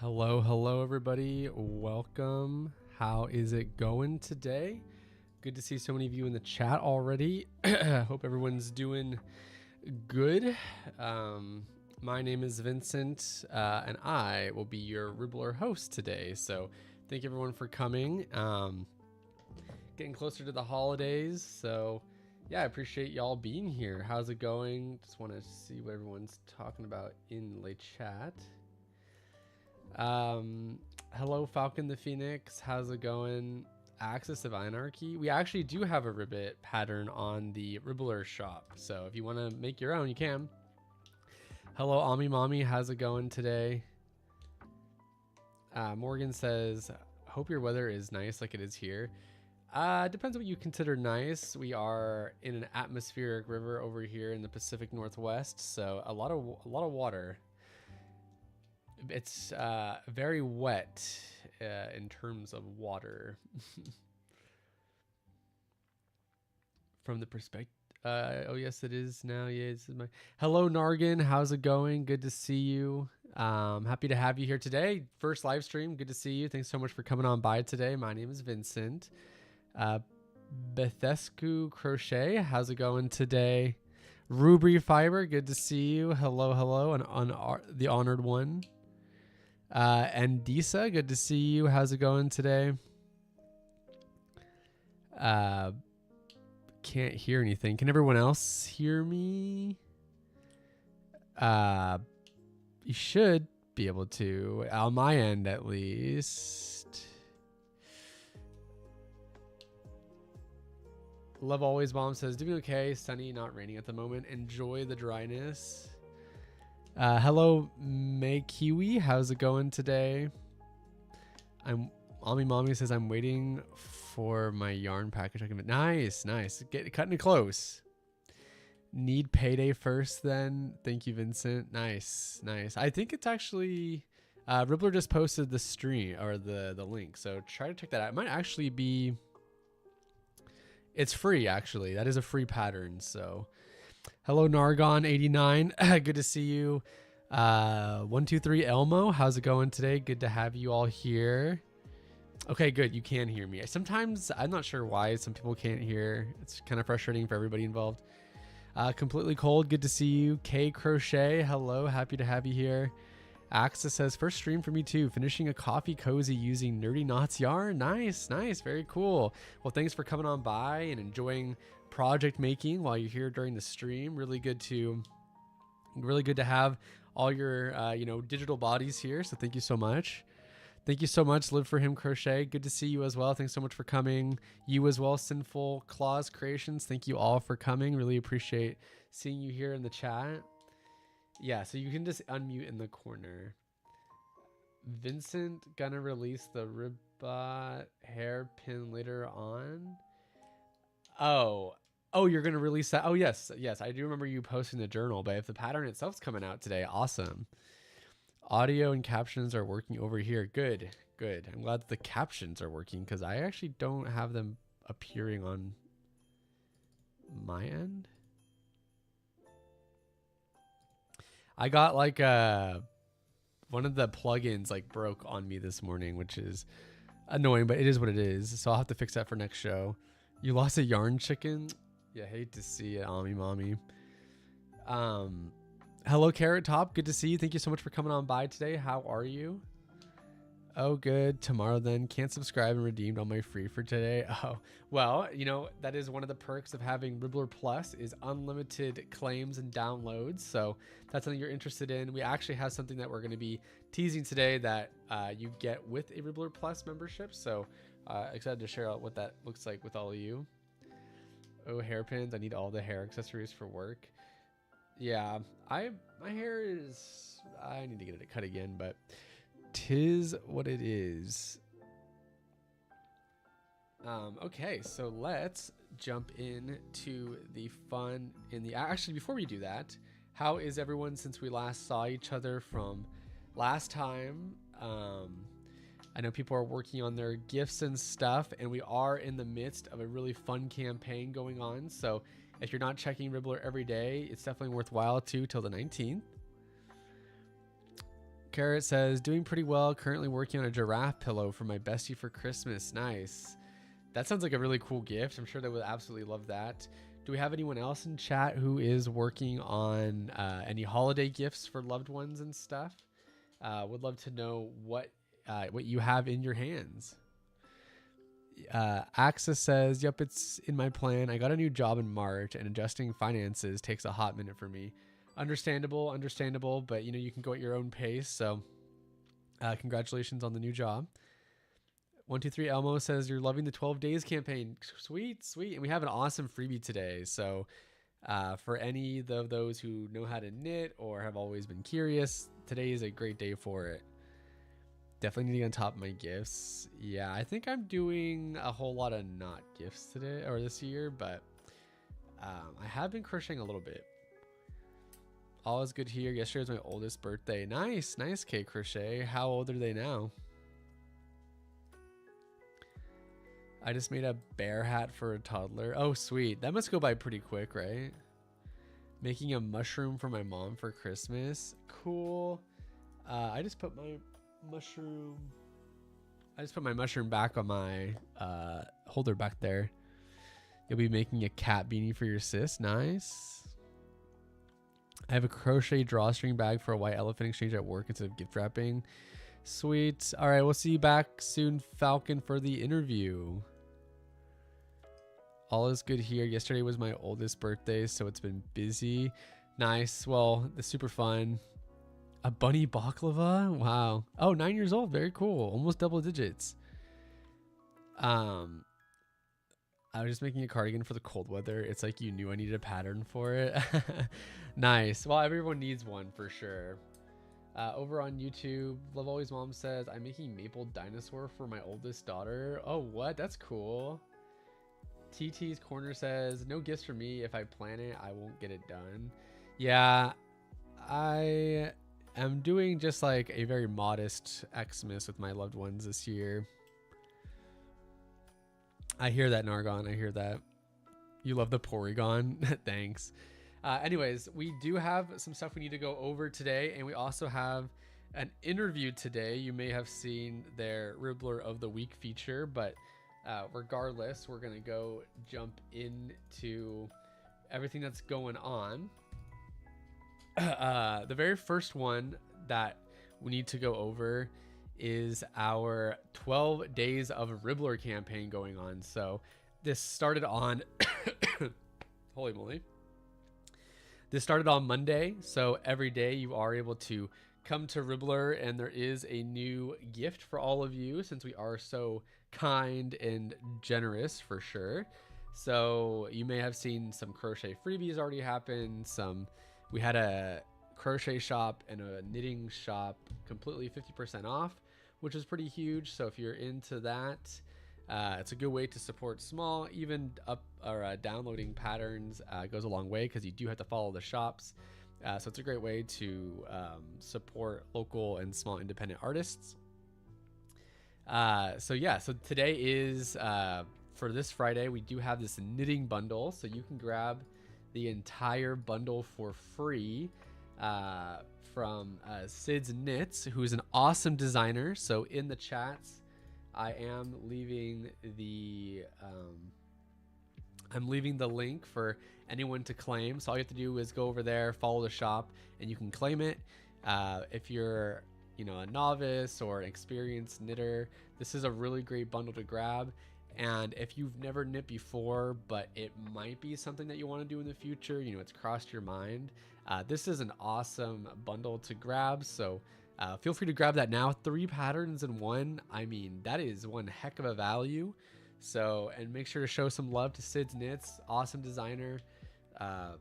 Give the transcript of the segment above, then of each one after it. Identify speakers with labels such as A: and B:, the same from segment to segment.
A: Hello everybody. Welcome. How is it going today? Good to see so many of you in the chat already. Hope everyone's doing good. My name is Vincent, and I will be your Ribblr host today. So thank you everyone for coming. Getting closer to the holidays, so yeah, I appreciate y'all being here. How's it going? Just want to see what everyone's talking about in the chat. Hello Falcon the Phoenix, how's it going? Axis of Anarchy. We actually do have a ribbit pattern on the Ribblr shop, so if you want to make your own, you can. Hello Ami Mommy, how's it going today? Morgan says, hope your weather is nice like it is here. Depends on what you consider nice. We are in an atmospheric river over here in the Pacific Northwest, so a lot of water. It's very wet in terms of water. From the perspective, oh yes, it is now. Yeah, this is my. Hello Nargan, how's it going? Good to see you. Happy to have you here today. First live stream. Good to see you. Thanks so much for coming on by today. My name is Vincent. Bethescu Crochet, how's it going today? Rubri Fiber, good to see you. Hello, and the honored one. And Disa, good to see you. How's it going today? Can't hear anything. Can everyone else hear me? You should be able to, on my end at least. Love Always Bomb says, doing okay. Sunny, not raining at the moment. Enjoy the dryness. Hello May Kiwi, how's it going today? Ami Mommy says I'm waiting for my yarn package. Nice. Cutting it close. Need payday first then. Thank you, Vincent. Nice. I think it's actually Ribblr just posted the stream or the link, so try to check that out. It might actually be, it's free actually. That is a free pattern, so hello Nargon89, good to see you. 123 Elmo, how's it going today? Good to have you all here. Okay, good, you can hear me. Sometimes I'm not sure why some people can't hear. It's kind of frustrating for everybody involved. Completely Cold, good to see you. K Crochet, hello, happy to have you here. Axis says first stream for me too, finishing a coffee cozy using Nerdy Knots yarn. Nice, very cool. Well, thanks for coming on by and enjoying project making while you're here during the stream. Really good to have all your digital bodies here, so thank you so much. Live for Him Crochet, good to see you as well. Thanks so much for coming. You as well, Sinful Claws Creations, thank you all for coming. Really appreciate seeing you here in the chat. Yeah, so you can just unmute in the corner. Vincent gonna release the Ribbot hairpin later on. Oh, you're going to release that? Oh, yes. I do remember you posting the journal, but if the pattern itself's coming out today, awesome. Audio and captions are working over here. Good. I'm glad that the captions are working because I actually don't have them appearing on my end. I got like one of the plugins like broke on me this morning, which is annoying, but it is what it is. So I'll have to fix that for next show. You lost a yarn chicken? Yeah, hate to see it, Ami Mommy. Hello, Carrot Top. Good to see you. Thank you so much for coming on by today. How are you? Oh, good. Tomorrow then. Can't subscribe and redeemed all my free for today. Oh, well, that is one of the perks of having Ribblr Plus is unlimited claims and downloads. So that's something you're interested in. We actually have something that we're going to be teasing today that you get with a Ribblr Plus membership. So excited to share out what that looks like with all of you. Oh, hairpins. I need all the hair accessories for work. Yeah, my hair is, I need to get it cut again, but 'tis what it is. Okay, so let's jump into the fun actually, before we do that, how is everyone since we last saw each other from last time? I know people are working on their gifts and stuff, and we are in the midst of a really fun campaign going on. So if you're not checking Ribblr every day, it's definitely worthwhile till the 19th. Carrot says, doing pretty well. Currently working on a giraffe pillow for my bestie for Christmas. Nice. That sounds like a really cool gift. I'm sure they would absolutely love that. Do we have anyone else in chat who is working on any holiday gifts for loved ones and stuff? Would love to know what you have in your hands. Axis says, yep, it's in my plan. I got a new job in March and adjusting finances takes a hot minute for me. Understandable, but you know, you can go at your own pace. So congratulations on the new job. 123 Elmo says you're loving the 12 days campaign. Sweet. And we have an awesome freebie today. So for any of those who know how to knit or have always been curious, today is a great day for it. Definitely need to get on top of my gifts. Yeah, I think I'm doing a whole lot of not gifts today or this year, but I have been crocheting a little bit. All is good here. Yesterday was my oldest birthday. Nice K Crochet. How old are they now? I just made a bear hat for a toddler. Oh, sweet. That must go by pretty quick, right? Making a mushroom for my mom for Christmas. Cool. I just put my mushroom back on my holder back there. You'll be making a cat beanie for your sis. Nice. I have a crochet drawstring bag for a white elephant exchange at work instead of gift wrapping. Sweet. All right, we'll see you back soon, Falcon, for the interview. All is good here. Yesterday was my oldest birthday, so it's been busy. Nice. Well, it's super fun. A bunny baklava? Wow. Oh, 9 years old. Very cool. Almost double digits. I was just making a cardigan for the cold weather. It's like you knew I needed a pattern for it. Nice. Well, everyone needs one for sure. Over on YouTube, Love Always Mom says, I'm making maple dinosaur for my oldest daughter. Oh, what? That's cool. TT's Corner says, no gifts for me. If I plan it, I won't get it done. Yeah, I am doing just like a very modest Xmas with my loved ones this year. I hear that, Nargon. I hear that. You love the Porygon. Thanks. Anyways, we do have some stuff we need to go over today, and we also have an interview today. You may have seen their Ribblr of the Week feature, but regardless, we're going to go jump into everything that's going on. The very first one that we need to go over is our 12 Days of Ribblr campaign going on. So this started on holy moly. This started on Monday, so every day you are able to come to Ribblr, and there is a new gift for all of you since we are so kind and generous for sure. So you may have seen some crochet freebies already happen. We had a crochet shop and a knitting shop completely 50% off, which is pretty huge. So if you're into that, it's a good way to support small, even up or downloading patterns goes a long way because you do have to follow the shops. So it's a great way to support local and small independent artists. So today is for this Friday, we do have this knitting bundle. So you can grab the entire bundle for free from Sid's Knits, who is an awesome designer. So in the chats, I am leaving the link for anyone to claim. So all you have to do is go over there, follow the shop, and you can claim it. If you're a novice or an experienced knitter, this is a really great bundle to grab. And if you've never knit before, but it might be something that you want to do in the future, it's crossed your mind, this is an awesome bundle to grab. So feel free to grab that now. 3 patterns in one. I mean, that is one heck of a value. So, and make sure to show some love to Sid's Knits, awesome designer. And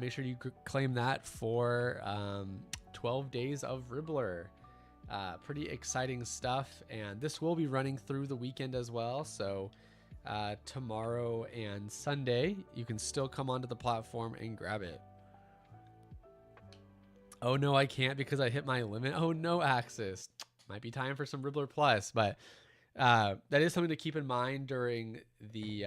A: make sure you claim that for 12 Days of Ribblr. Pretty exciting stuff, and this will be running through the weekend as well. So tomorrow and Sunday, you can still come onto the platform and grab it. Oh no, I can't because I hit my limit. Oh no, Axis. Might be time for some Ribblr Plus, but that is something to keep in mind during the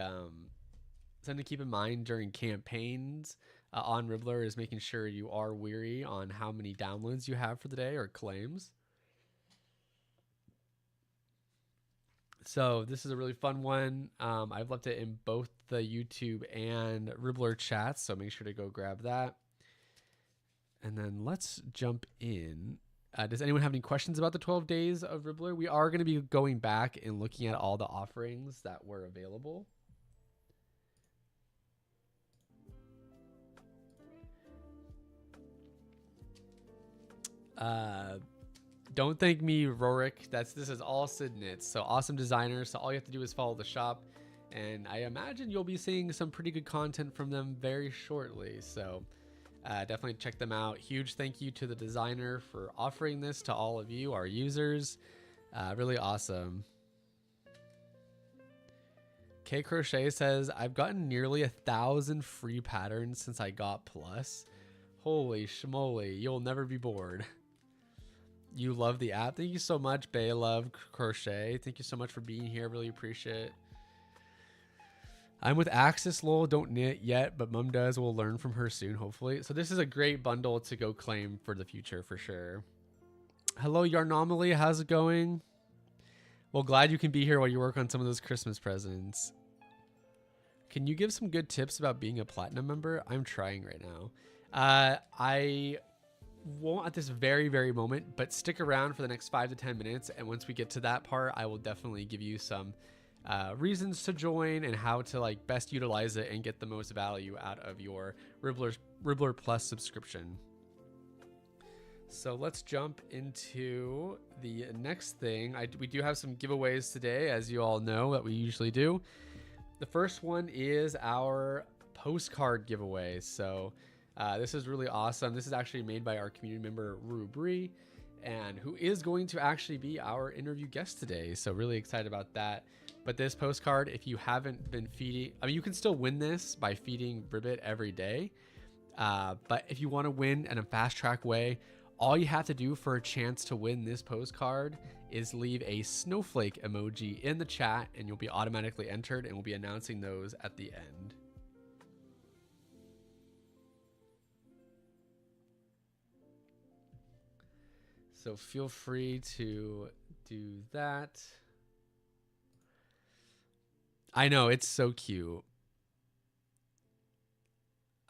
A: campaigns. on Ribblr is making sure you are weary on how many downloads you have for the day or claims. So this is a really fun one. I've left it in both the YouTube and Ribblr chats, so make sure to go grab that. And then let's jump in. Does anyone have any questions about the 12 days of Ribblr? We are going to be going back and looking at all the offerings that were available. Don't thank me, Rorik. This is all Sid Knits. So awesome designers. So all you have to do is follow the shop, and I imagine you'll be seeing some pretty good content from them very shortly. So definitely check them out. Huge thank you to the designer for offering this to all of you, our users. Really awesome. K Crochet says, I've gotten nearly 1,000 free patterns since I got Plus. Holy schmoly, you'll never be bored. You love the app. Thank you so much, Bay Love Crochet. Thank you so much for being here. Really appreciate it. I'm with Axis, lol. Don't knit yet, but mom does. We'll learn from her soon, hopefully. So this is a great bundle to go claim for the future for sure. Hello, Yarnomaly. How's it going? Well, glad you can be here while you work on some of those Christmas presents. Can you give some good tips about being a platinum member? I'm trying right now. I won't at this very moment, but stick around for the next 5 to 10 minutes, and once we get to that part, I will definitely give you some reasons to join and how to like best utilize it and get the most value out of your Ribblr Plus subscription. So let's jump into the next thing. We do have some giveaways today, as you all know that we usually do. The first one is our postcard giveaway. So this is really awesome. This is actually made by our community member Rubri, and who is going to actually be our interview guest today. So really excited about that. But this postcard, if you haven't been feeding, I mean, you can still win this by feeding Ribbit every day. But if you want to win in a fast track way, all you have to do for a chance to win this postcard is leave a snowflake emoji in the chat, and you'll be automatically entered, and we'll be announcing those at the end. So feel free to do that. I know, it's so cute.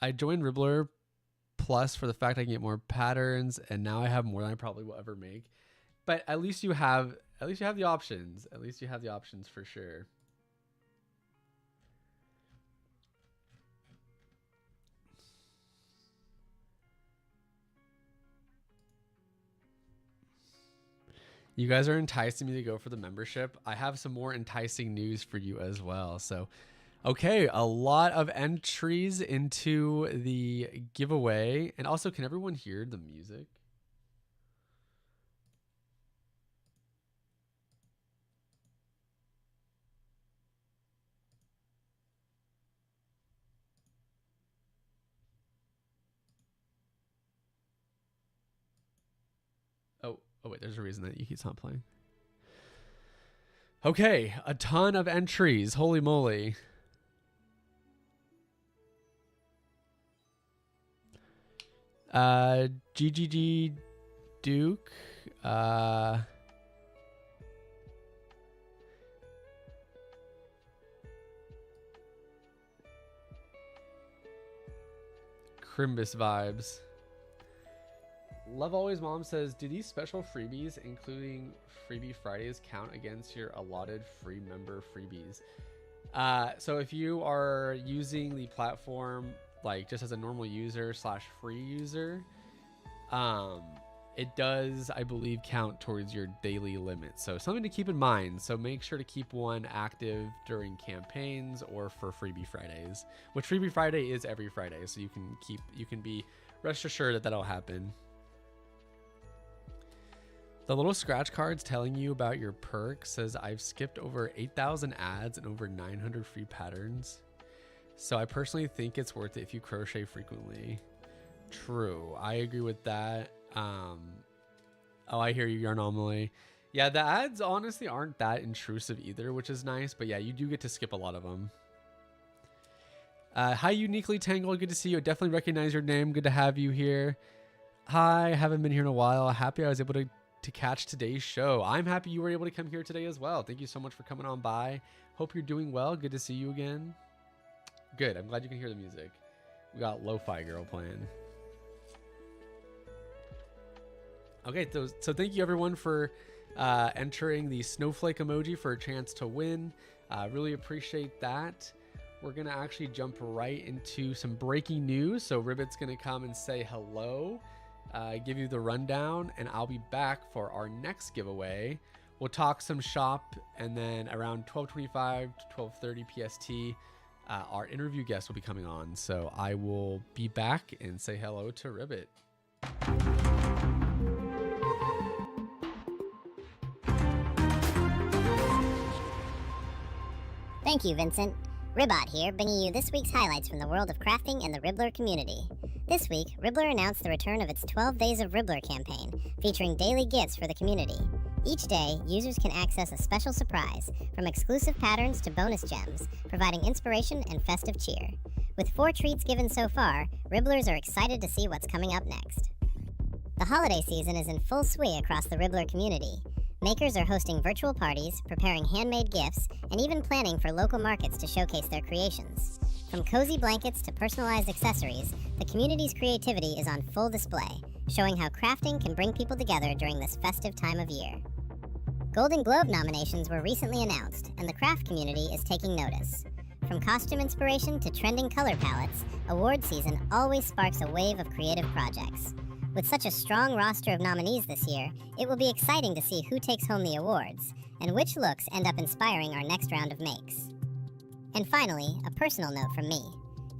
A: I joined Ribblr Plus for the fact I can get more patterns, and now I have more than I probably will ever make. But at least you have the options. At least you have the options for sure. You guys are enticing me to go for the membership. I have some more enticing news for you as well. So, okay, a lot of entries into the giveaway. And also, can everyone hear the music? Oh wait, there's a reason that it's not playing. Okay, a ton of entries. Holy moly. GGG Duke. Crimbus vibes. Love Always Mom says, do these special freebies, including Freebie Fridays, count against your allotted free member freebies? So if you are using the platform like just as a normal user / free user, it does, I believe, count towards your daily limit. So something to keep in mind. So make sure to keep one active during campaigns or for Freebie Fridays, which Freebie Friday is every Friday. So you can be rest assured that that'll happen. The little scratch cards telling you about your perk says I've skipped over 8,000 ads and over 900 free patterns. So I personally think it's worth it if you crochet frequently. True. I agree with that. Oh, I hear you, Yarnomaly. Yeah, the ads honestly aren't that intrusive either, which is nice. But yeah, you do get to skip a lot of them. Hi, Uniquely Tangled. Good to see you. I definitely recognize your name. Good to have you here. Hi, haven't been here in a while. Happy I was able to catch today's show. I'm happy you were able to come here today as well. Thank you so much for coming on by. Hope you're doing well. Good to see you again. Good. I'm glad you can hear the music. We got Lo-Fi Girl playing. Okay, so thank you everyone for entering the snowflake emoji for a chance to win. Really appreciate that. We're going to actually jump right into some breaking news. So Ribbit's going to come and say hello, give you the rundown, and I'll be back for our next giveaway. We'll talk some shop, and then around 12:25 to 12:30 PST, our interview guest will be coming on. So I will be back and say hello to Ribbit.
B: Thank you, Vincent. Ribbot here, bringing you this week's highlights from the world of crafting and the Ribblr community. This week, Ribblr announced the return of its 12 Days of Ribblr campaign, featuring daily gifts for the community. Each day, users can access a special surprise, from exclusive patterns to bonus gems, providing inspiration and festive cheer. With 4 treats given so far, Ribblers are excited to see what's coming up next. The holiday season is in full swing across the Ribblr community. Makers are hosting virtual parties, preparing handmade gifts, and even planning for local markets to showcase their creations. From cozy blankets to personalized accessories, the community's creativity is on full display, showing how crafting can bring people together during this festive time of year. Golden Globe nominations were recently announced, and the craft community is taking notice. From costume inspiration to trending color palettes, award season always sparks a wave of creative projects. With such a strong roster of nominees this year, it will be exciting to see who takes home the awards, and which looks end up inspiring our next round of makes. And finally, a personal note from me.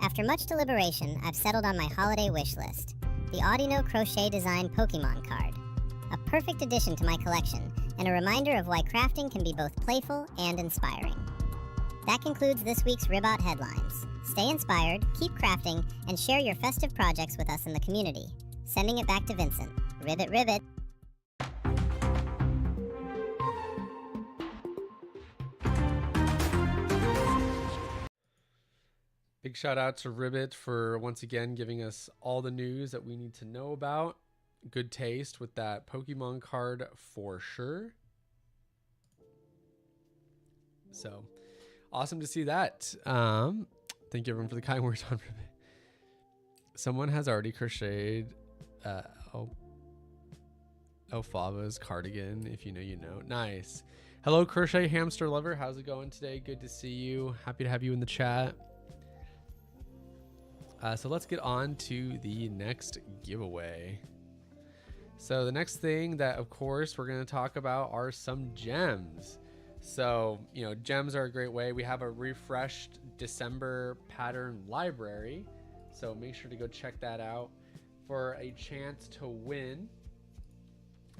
B: After much deliberation, I've settled on my holiday wish list, the Audino Crochet Design Pokemon card. A perfect addition to my collection, and a reminder of why crafting can be both playful and inspiring. That concludes this week's Ribbot headlines. Stay inspired, keep crafting, and share your festive projects with us in the community. Sending it back to Vincent. Ribbit, ribbit.
A: Big shout out to Ribbit for once again giving us all the news that we need to know about. Good taste with that Pokemon card for sure. So awesome to see that. Thank you everyone for the kind words on Ribbit. Someone has already crocheted Fava's cardigan. If you know, you know. Nice. Hello, Crochet Hamster Lover. How's it going today? Good to see you. Happy to have you in the chat. So let's get on to the next giveaway. So the next thing that, of course, we're going to talk about are some gems. So, you know, gems are a great way. We have a refreshed December pattern library. So make sure to go check that out for a chance to win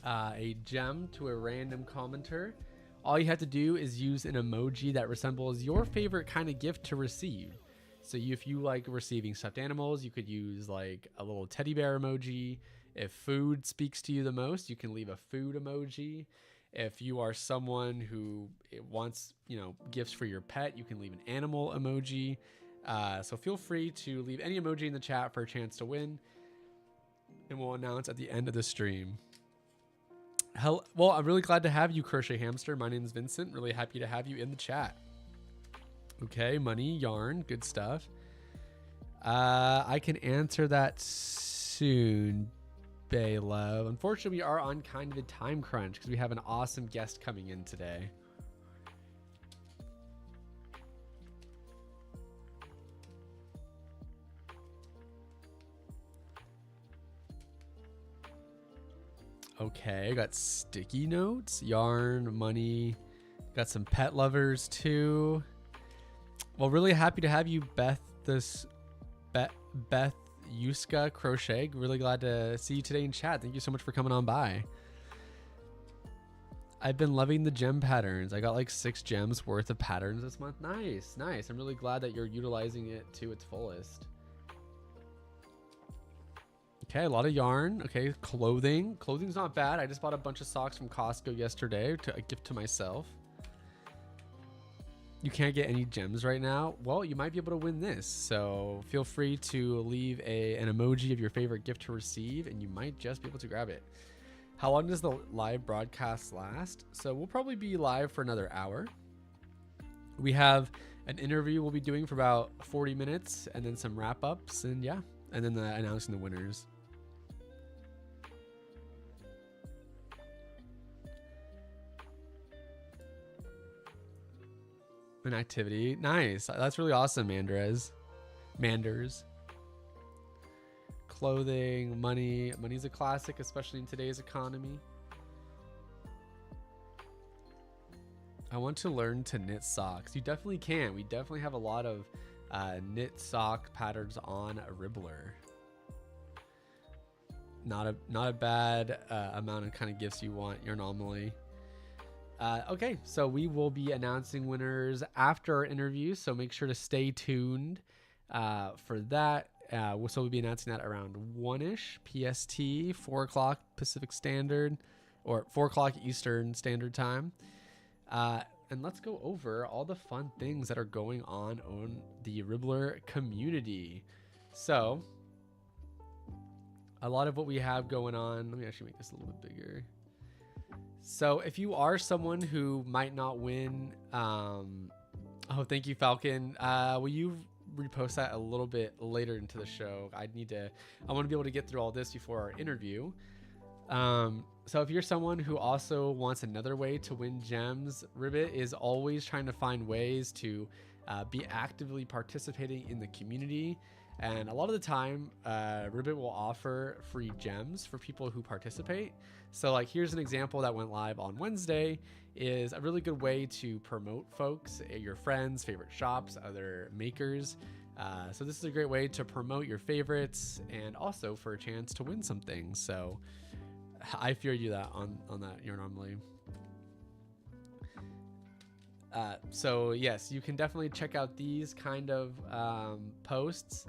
A: a gem to a random commenter. All you have to do is use an emoji that resembles your favorite kind of gift to receive. So if you like receiving stuffed animals, you could use like a little teddy bear emoji. If food speaks to you the most, you can leave a food emoji. If you are someone who wants, you know, gifts for your pet, you can leave an animal emoji. So feel free to leave any emoji in the chat for a chance to win. And we'll announce at the end of the stream. Well, I'm really glad to have you, Crochet Hamster. My name is Vincent. Really happy to have you in the chat. Okay, money, yarn, good stuff. I can answer that soon, Bay Love. Unfortunately, we are on kind of a time crunch because we have an awesome guest coming in today. Okay, I got sticky notes, yarn, money. Got some pet lovers too. Well, really happy to have you, Beth Yuska Crochet. Really glad to see you today in chat. Thank you so much for coming on by. I've been loving the gem patterns. I got like 6 gems worth of patterns this month. Nice, nice. I'm really glad that you're utilizing it to its fullest. Okay, a lot of yarn. Okay, clothing. Clothing's not bad. I just bought a bunch of socks from Costco yesterday to a gift to myself. you can't get any gems right now, well, you might be able to win this. So feel free to leave an emoji of your favorite gift to receive, and you might just be able to grab it. How long does the live broadcast last? So we'll probably be live for another hour. We have an interview we'll be doing for about 40 minutes, and then some wrap ups, and yeah, and then announcing the winners. An activity. Nice. That's really awesome, Manders. Clothing, money. Money's a classic, especially in today's economy. I want to learn to knit socks. You definitely can. We definitely have a lot of knit sock patterns on Ribblr. Not a bad amount of kind of gifts you want. You're normally. Okay, so we will be announcing winners after our interview, so make sure to stay tuned for that. We'll be announcing that around 1-ish PST, 4 o'clock Pacific Standard, or 4 o'clock Eastern Standard Time. And let's go over all the fun things that are going on the Ribblr community. So, a lot of what we have going on, let me actually make this a little bit bigger. So if you are someone who might not win, oh, thank you, Falcon. Will you repost that a little bit later into the show? I want to be able to get through all this before our interview. So if you're someone who also wants another way to win gems, Ribbit is always trying to find ways to be actively participating in the community. And a lot of the time, Ribbit will offer free gems for people who participate. So like, here's an example that went live on Wednesday, is a really good way to promote folks, your friends, favorite shops, other makers. So this is a great way to promote your favorites and also for a chance to win something. So I fear you that on that you're normally. So yes, you can definitely check out these kind of posts,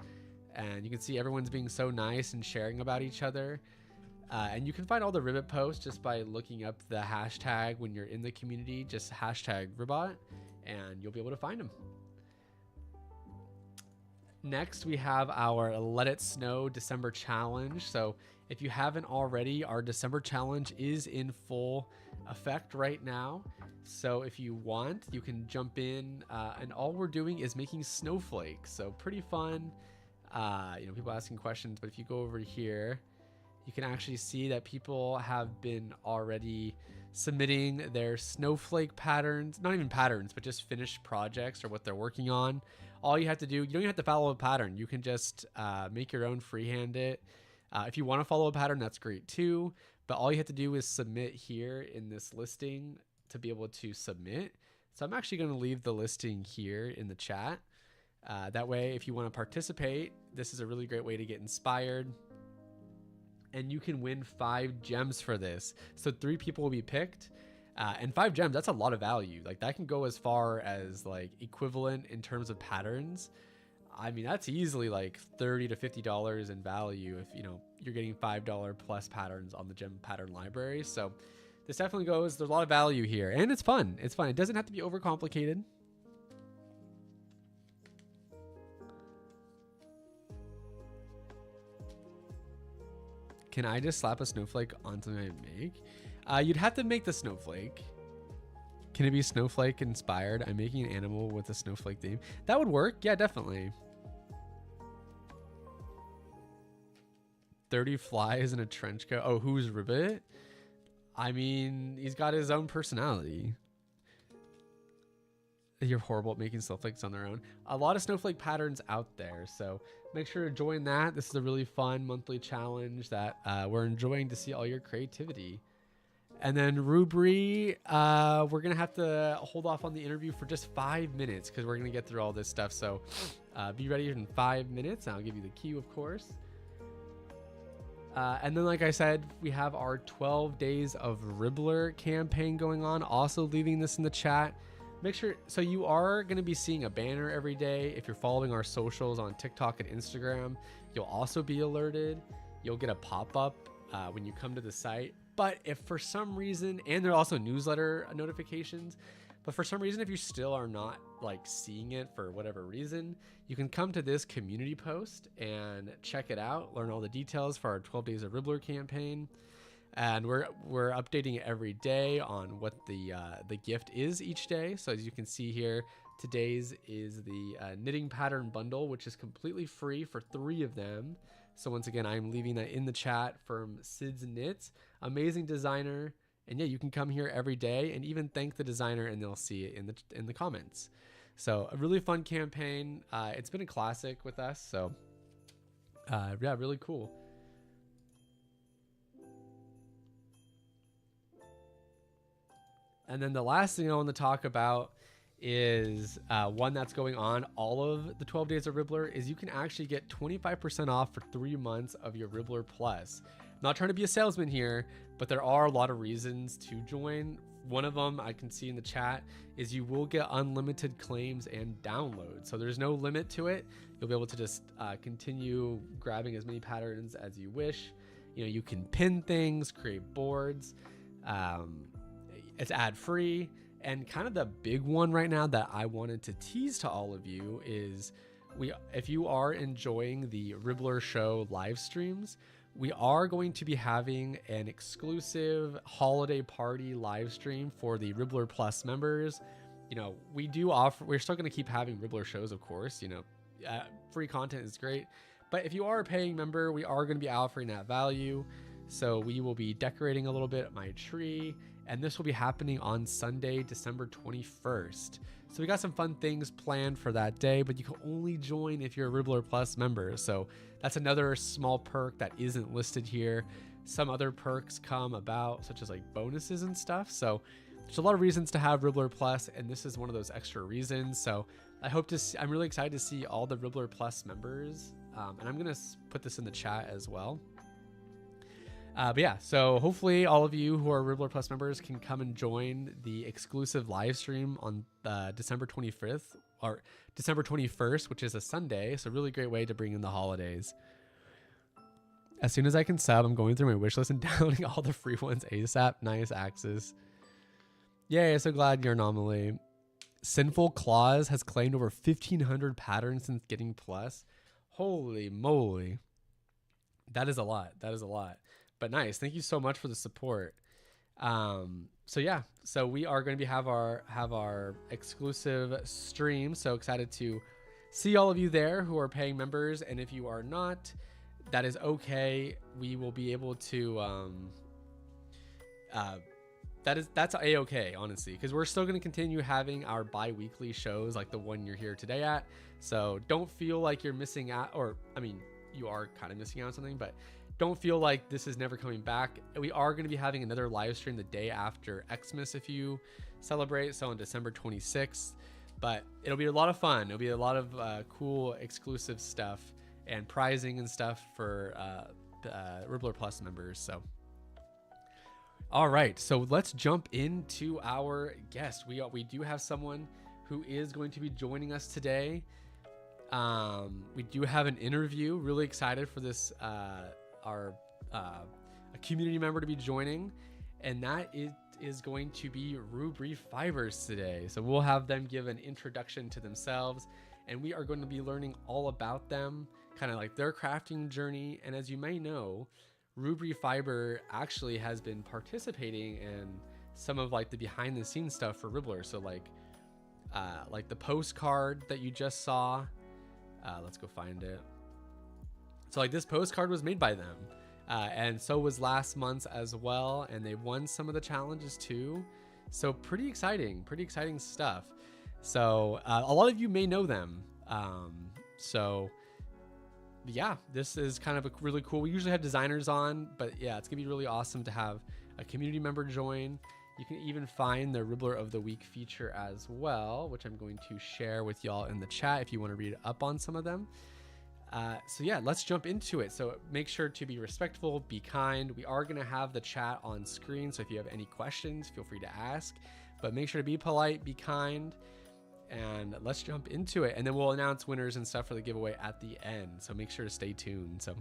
A: and you can see everyone's being so nice and sharing about each other. And you can find all the Ribbit posts just by looking up the hashtag when you're in the community, just hashtag Ribbot, and you'll be able to find them. Next, we have our Let It Snow December challenge. So if you haven't already, our December challenge is in full effect right now. So if you want, you can jump in, and all we're doing is making snowflakes. So pretty fun. People asking questions, but if you go over here, you can actually see that people have been already submitting their snowflake patterns, not even patterns, but just finished projects or what they're working on. All you have to do, you don't even have to follow a pattern. You can just make your own, freehand it. If you want to follow a pattern, that's great too. But all you have to do is submit here in this listing to be able to submit. So I'm actually going to leave the listing here in the chat. That way, if you want to participate, this is a really great way to get inspired. And you can win 5 gems for this. So 3 people will be picked. And 5 gems, that's a lot of value. Like that can go as far as like equivalent in terms of patterns. I mean, that's easily like $30 to $50 in value if you're getting $5 plus patterns on the gem pattern library. So this definitely goes, there's a lot of value here, and it's fun. It's fun. It doesn't have to be overcomplicated. Can I just slap a snowflake on something I make? You'd have to make the snowflake. Can it be snowflake inspired? I'm making an animal with a snowflake theme. That would work. Yeah, definitely. 30 flies in a trench coat. Oh, who's Ribbit? I mean, he's got his own personality. You're horrible at making snowflakes on their own. A lot of snowflake patterns out there, so make sure to join that. This is a really fun monthly challenge that we're enjoying to see all your creativity. And then Rubri, we're going to have to hold off on the interview for just 5 minutes because we're going to get through all this stuff. So be ready in 5 minutes. I'll give you the cue, of course. And then, like I said, we have our 12 Days of Ribblr campaign going on. Also leaving this in the chat. Make sure, so you are going to be seeing a banner every day. If you're following our socials on TikTok and Instagram, you'll also be alerted. You'll get a pop-up when you come to the site. But if for some reason, and there are also newsletter notifications, But for some reason, if you still are not like seeing it for whatever reason, you can come to this community post and check it out, learn all the details for our 12 Days of Ribblr campaign. And we're updating it every day on what the gift is each day. So as you can see here, today's is the knitting pattern bundle, which is completely free for 3 of them. So once again, I'm leaving that in the chat from Sid's Knits, amazing designer. And yeah, you can come here every day and even thank the designer, and they'll see it in the comments. So a really fun campaign. It's been a classic with us. So yeah, really cool. And then the last thing I want to talk about is one that's going on all of the 12 Days of Ribblr is you can actually get 25% off for 3 months of your Ribblr Plus. I'm not trying to be a salesman here, but there are a lot of reasons to join. One of them I can see in the chat is you will get unlimited claims and downloads. So there's no limit to it. You'll be able to just continue grabbing as many patterns as you wish. You know, you can pin things, create boards. It's ad free. And kind of the big one right now that I wanted to tease to all of you is if you are enjoying the Ribblr show live streams, we are going to be having an exclusive holiday party live stream for the Ribblr Plus members. You know, we're still going to keep having Ribblr shows, of course. You know, free content is great. But if you are a paying member, we are going to be offering that value. So we will be decorating a little bit at my tree. And this will be happening on Sunday, December 21st. So we got some fun things planned for that day, but you can only join if you're a Ribblr Plus member. So that's another small perk that isn't listed here. Some other perks come about, such as like bonuses and stuff. So there's a lot of reasons to have Ribblr Plus, and this is one of those extra reasons. So I'm really excited to see all the Ribblr Plus members. And I'm going to put this in the chat as well. But yeah, so hopefully all of you who are Ribblr Plus members can come and join the exclusive live stream on December 25th or December 21st, which is a Sunday. So really great way to bring in the holidays. As soon as I can sub, I'm going through my wish list and downloading all the free ones ASAP. Nice, Axis. Yay, so glad you're anomaly. Sinful Claws has claimed over 1,500 patterns since getting Plus. Holy moly. That is a lot. That is a lot. But nice. Thank you so much for the support. So yeah, so we are going to have our exclusive stream. So excited to see all of you there who are paying members. And if you are not, that is okay. We will be able to, that's a-okay, honestly, because we're still going to continue having our bi-weekly shows like the one you're here today at. So don't feel like you're missing out, or I mean, you are kind of missing out on something, but don't feel like this is never coming back. We are going to be having another live stream the day after Xmas if you celebrate, so on December 26th. But it'll be a lot of fun. It'll be a lot of cool exclusive stuff and prizing and stuff for Ribblr Plus members. So, all right, so let's jump into our guest. We do have someone who is going to be joining us today. We do have an interview. Really excited for this. A community member to be joining, and that is going to be Ribblr Fibers today. So we'll have them give an introduction to themselves, and we are going to be learning all about them, kind of like their crafting journey. And as you may know, Ribblr Fiber actually has been participating in some of like the behind the scenes stuff for Ribblr. So like the postcard that you just saw. Let's go find it. So like this postcard was made by them, and so was last month's as well, and they won some of the challenges too. So pretty exciting stuff. So a lot of you may know them. So yeah, this is kind of a really cool. We usually have designers on, but yeah, it's gonna be really awesome to have a community member join. You can even find the Ribblr of the Week feature as well, which I'm going to share with y'all in the chat if you want to read up on some of them. So yeah, let's jump into it. So make sure to be respectful, be kind. We are going to have the chat on screen, so if you have any questions, feel free to ask. But make sure to be polite, be kind, and let's jump into it. And then we'll announce winners and stuff for the giveaway at the end. So make sure to stay tuned. So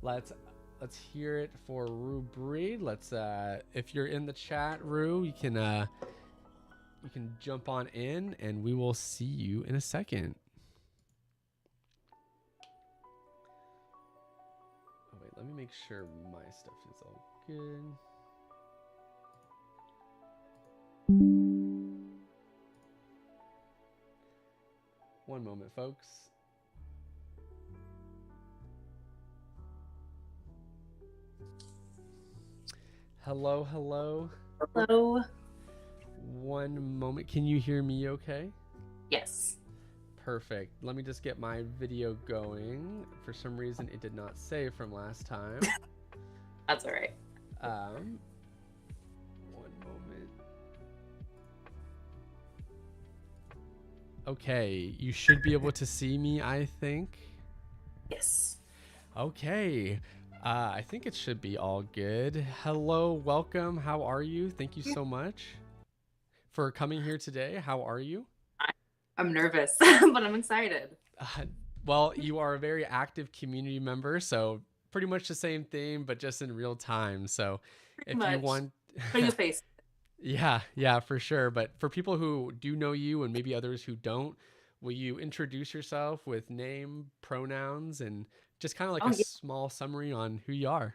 A: let's hear it for Ribblr. Let's if you're in the chat, Rue, you can you can jump on in and we will see you in a second. Oh, wait, let me make sure my stuff is all good. One moment, folks. Hello, hello.
C: Hello.
A: One moment. Can you hear me okay?
C: Yes.
A: Perfect. Let me just get my video going. For some reason, it did not save from last time.
C: That's all right.
A: One moment. Okay, you should be able to see me, I think.
C: Yes.
A: Okay. I think it should be all good. Hello, welcome. How are you? Thank you so much for coming here today. How are you?
C: I'm nervous, but I'm excited.
A: Well, you are a very active community member, so pretty much the same thing, but just in real time. So if you want...
C: Putting a face.
A: Yeah, for sure. But for people who do know you and maybe others who don't, will you introduce yourself with name, pronouns, and just kind of like small summary on who you are?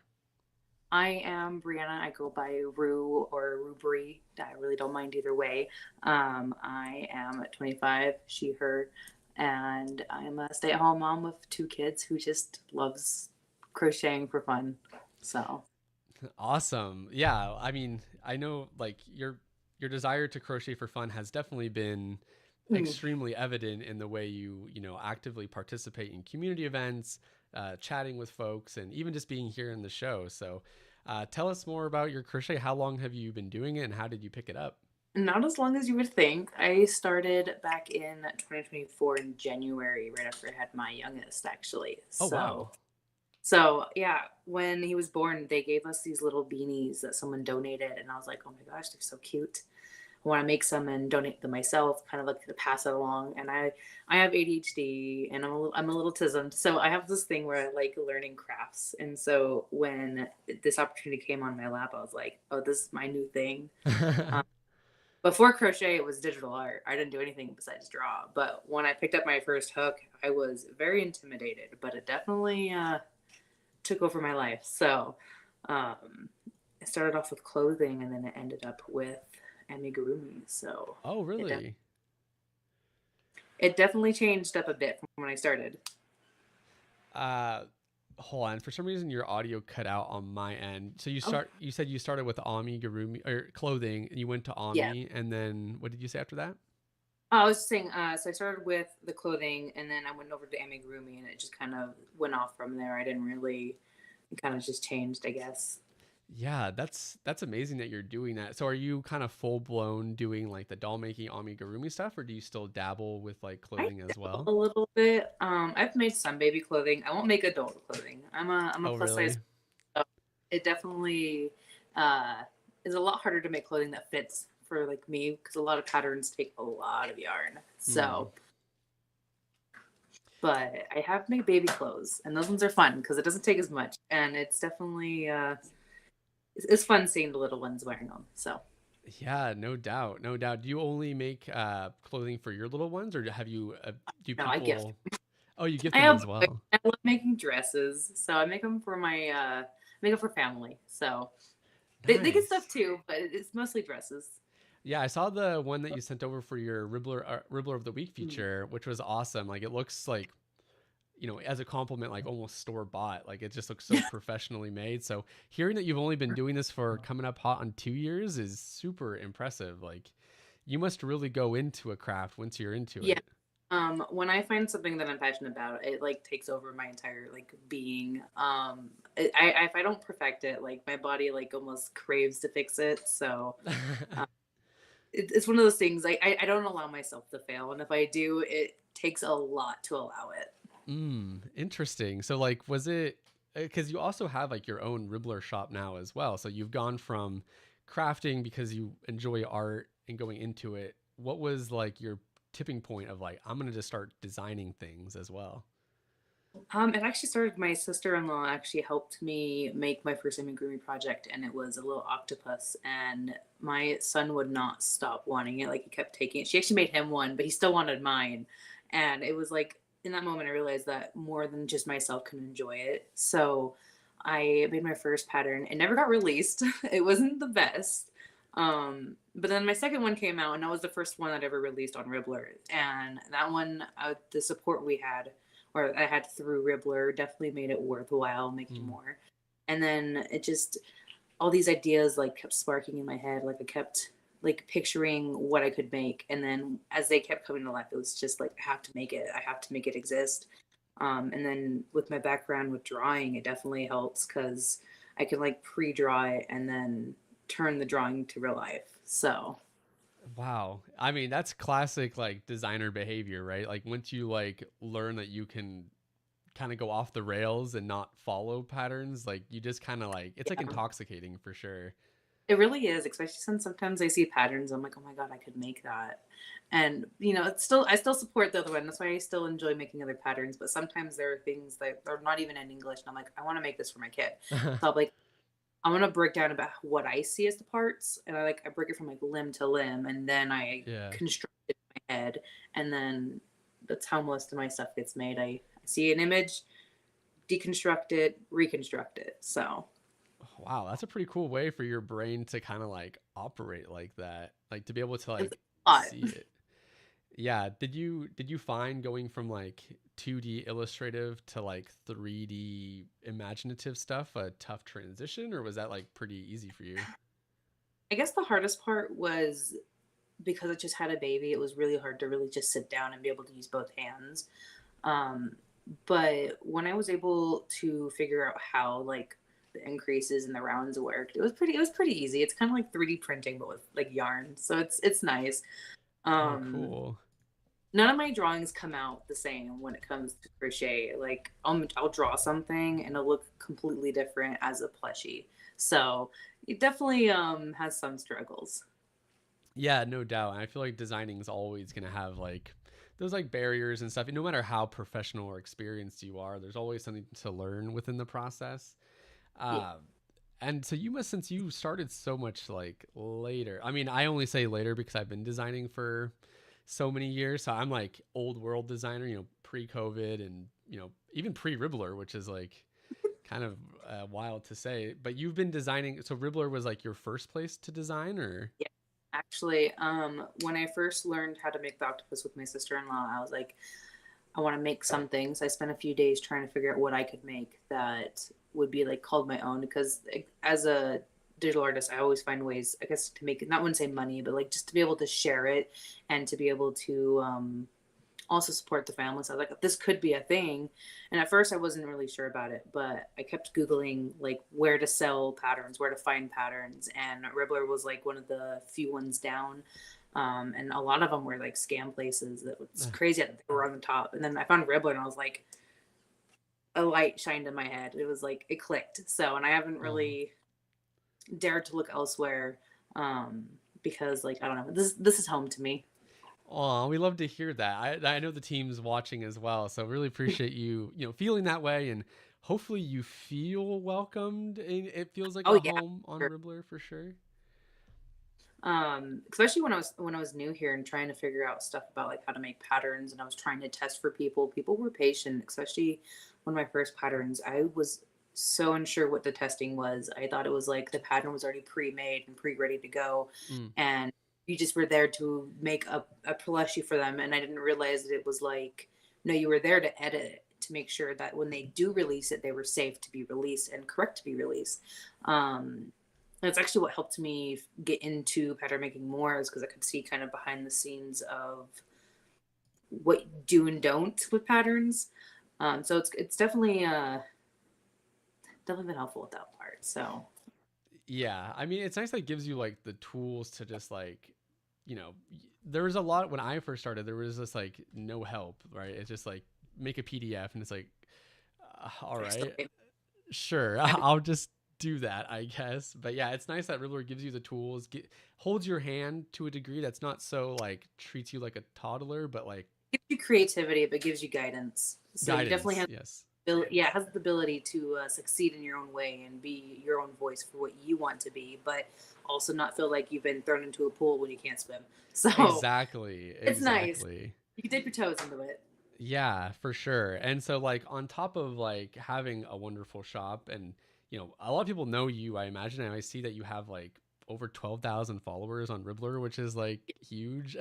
C: I am Brianna. I go by Rue or Rubri. I really don't mind either way. I am 25, she, her, and I'm a stay-at-home mom with 2 kids who just loves crocheting for fun. So
A: Awesome. Yeah, I mean, I know like your desire to crochet for fun has definitely been extremely evident in the way you actively participate in community events, chatting with folks, and even just being here in the show. So tell us more about your crochet. How long have you been doing it and how did you pick it up?
C: Not as long as you would think. I started back in 2024 in January, right after I had my youngest, actually.
A: Oh, wow.
C: So yeah, when he was born, they gave us these little beanies that someone donated, and I was like, oh my gosh, they're so cute. I want to make some and donate them myself, kind of like to pass it along. And I have ADHD and I'm a little tismed, so I have this thing where I like learning crafts. And so when this opportunity came on my lap, I was like, oh, this is my new thing. Before crochet, it was digital art. I didn't do anything besides draw. But when I picked up my first hook, I was very intimidated, but it definitely took over my life. So I started off with clothing, and then it ended up with amigurumi. So
A: oh, really?
C: It definitely changed up a bit from when I started.
A: Hold on. For some reason, your audio cut out on my end. So you said you started with amigurumi or clothing, and you went to ami, and then what did you say after that?
C: I was just saying, so I started with the clothing, and then I went over to amigurumi, and it just kind of went off from there. I didn't really, it kind of just changed, I guess.
A: Yeah, that's amazing that you're doing that. So are you kind of full blown doing like the doll making amigurumi stuff, or do you still dabble with like clothing as well?
C: A little bit. I've made some baby clothing. I won't make adult clothing. I'm a plus
A: really?
C: size. So it definitely is a lot harder to make clothing that fits for like me, because a lot of patterns take a lot of yarn. So but I have made baby clothes, and those ones are fun because it doesn't take as much, and it's definitely it's fun seeing the little ones wearing them. So
A: yeah, no doubt. Do you only make clothing for your little ones, or have you do people...
C: I gift.
A: Oh, you gift them as well.
C: I love making dresses, so I make them for my make them for family. So nice. They get stuff too, but it's mostly dresses.
A: Yeah, I saw the one that you sent over for your Ribblr of the Week feature, which was awesome. Like, it looks like, as a compliment, like almost store bought. Like, it just looks so professionally made. So hearing that you've only been doing this for coming up hot on 2 years is super impressive. Like, you must really go into a craft once you're into it.
C: When I find something that I'm passionate about, it like takes over my entire like being. If I don't perfect it, like my body like almost craves to fix it. So it's one of those things. I don't allow myself to fail, and if I do, it takes a lot to allow it.
A: Interesting. So like, was it, because you also have like your own Ribblr shop now as well. So you've gone from crafting because you enjoy art and going into it. What was like your tipping point of like, I'm going to just start designing things as well?
C: It actually started. My sister-in-law actually helped me make my first amigurumi project, and it was a little octopus. And my son would not stop wanting it. Like he kept taking it. She actually made him one, but he still wanted mine. And it was like in that moment, I realized that more than just myself can enjoy it. So I made my first pattern. It never got released. It wasn't the best. But then my second one came out, and that was the first one that ever released on Ribblr. And that one, the support we had or I had through Ribblr definitely made it worthwhile making
A: Mm.
C: more. And then it just all these ideas like kept sparking in my head. Like I kept like picturing what I could make. And then as they kept coming to life, it was just like I have to make it. I have to make it exist. And then with my background with drawing, it definitely helps because I can like pre-draw it and then turn the drawing to real life. So
A: Wow. I mean, that's classic like designer behavior, right? Like once you like learn that you can kind of go off the rails and not follow patterns, like you just kind of like it's like
C: yeah.
A: intoxicating for sure.
C: It really is, especially since sometimes I see patterns. I'm like, oh my god, I could make that. And it's still I still support the other one. That's why I still enjoy making other patterns. But sometimes there are things that are not even in English, and I'm like, I want to make this for my kid. So I'm like, I want to break down about what I see as the parts, and I break it from like limb to limb, and then I
A: Yeah.
C: construct it in my head, and then that's how most of my stuff gets made. I see an image, deconstruct it, reconstruct it. So
A: Wow, that's a pretty cool way for your brain to kind of like operate like that. Like to be able to
C: it's
A: like
C: a lot.
A: see it. Yeah, did you find going from like 2D illustrative to like 3D imaginative stuff a tough transition, or was that like pretty easy for you?
C: I guess the hardest part was because I just had a baby, it was really hard to really just sit down and be able to use both hands. Um, but when I was able to figure out how like the increases and the rounds worked, it was pretty easy. It's kind of like 3D printing but with like yarn. So it's nice.
A: Oh,
C: Um,
A: cool.
C: None of my drawings come out the same when it comes to crochet. Like I'll draw something and it'll look completely different as a plushie. So it definitely has some struggles.
A: Yeah, no doubt. And I feel like designing is always going to have like those like barriers and stuff. And no matter how professional or experienced you are, there's always something to learn within the process.
C: Yeah.
A: Um, and so you must, since you started so much like later. I mean, I only say later because I've been designing for so many years. So I'm like old world designer, pre-COVID and even pre-Ribbler, which is like kind of wild to say. But you've been designing. So Ribbler was like your first place to design, or
C: Yeah. Actually, when I first learned how to make the octopus with my sister-in-law, I was like, I want to make something. So I spent a few days trying to figure out what I could make that would be like called my own. Because as a digital artist, I always find ways, I guess, to make it, not want to say money, but like just to be able to share it and to be able to also support the family. So I was like, this could be a thing. And at first I wasn't really sure about it, but I kept Googling like where to sell patterns, where to find patterns. And Ribbler was like one of the few ones down. And a lot of them were like scam places that was crazy that they were on the top. And then I found Ribbler and I was like, a light shined in my head. It was like, it clicked. So, and I haven't
A: oh,
C: really dared to look elsewhere. Because like, I don't know, this is home to me.
A: oh, we love to hear that. I know the team's watching as well, so really appreciate you feeling that way, and hopefully you feel welcomed. And it feels like
C: Oh
A: a
C: yeah.
A: home on Ribbler for sure.
C: Especially when I was new here and trying to figure out stuff about like how to make patterns, and I was trying to test for people were patient, especially one of my first patterns. I was so unsure what the testing was. I thought it was like the pattern was already pre-made and pre-ready to go,
A: Mm.
C: and you just were there to make a plushie for them. And I didn't realize that it was like, no, you were there to edit it to make sure that when they do release it, they were safe to be released and correct to be released. um that's actually what helped me get into pattern making more, is because I could see kind of behind the scenes of what you do and don't with patterns. So it's definitely been helpful with that part. So
A: Yeah, I mean, it's nice that it gives you like the tools to just like, there was a lot when I first started. There was just like no help, right? It's just like make a PDF, and it's like, all
C: I still
A: right, sure, I'll just do that, I guess. But yeah, it's nice that Riddler gives you the tools, holds your hand to a degree that's not so like treats you like a toddler, but like
C: gives you creativity, but gives you guidance. So you definitely
A: Guidance,
C: have,
A: yes.
C: yeah, it has the ability to succeed in your own way and be your own voice for what you want to be, but also not feel like you've been thrown into a pool when you can't swim. So
A: Exactly,
C: it's nice.
A: exactly.
C: You can dip your toes into it.
A: Yeah, for sure. And so like on top of like having a wonderful shop and a lot of people know you, I imagine, and I see that you have like over 12,000 followers on Ribbler, which is like huge.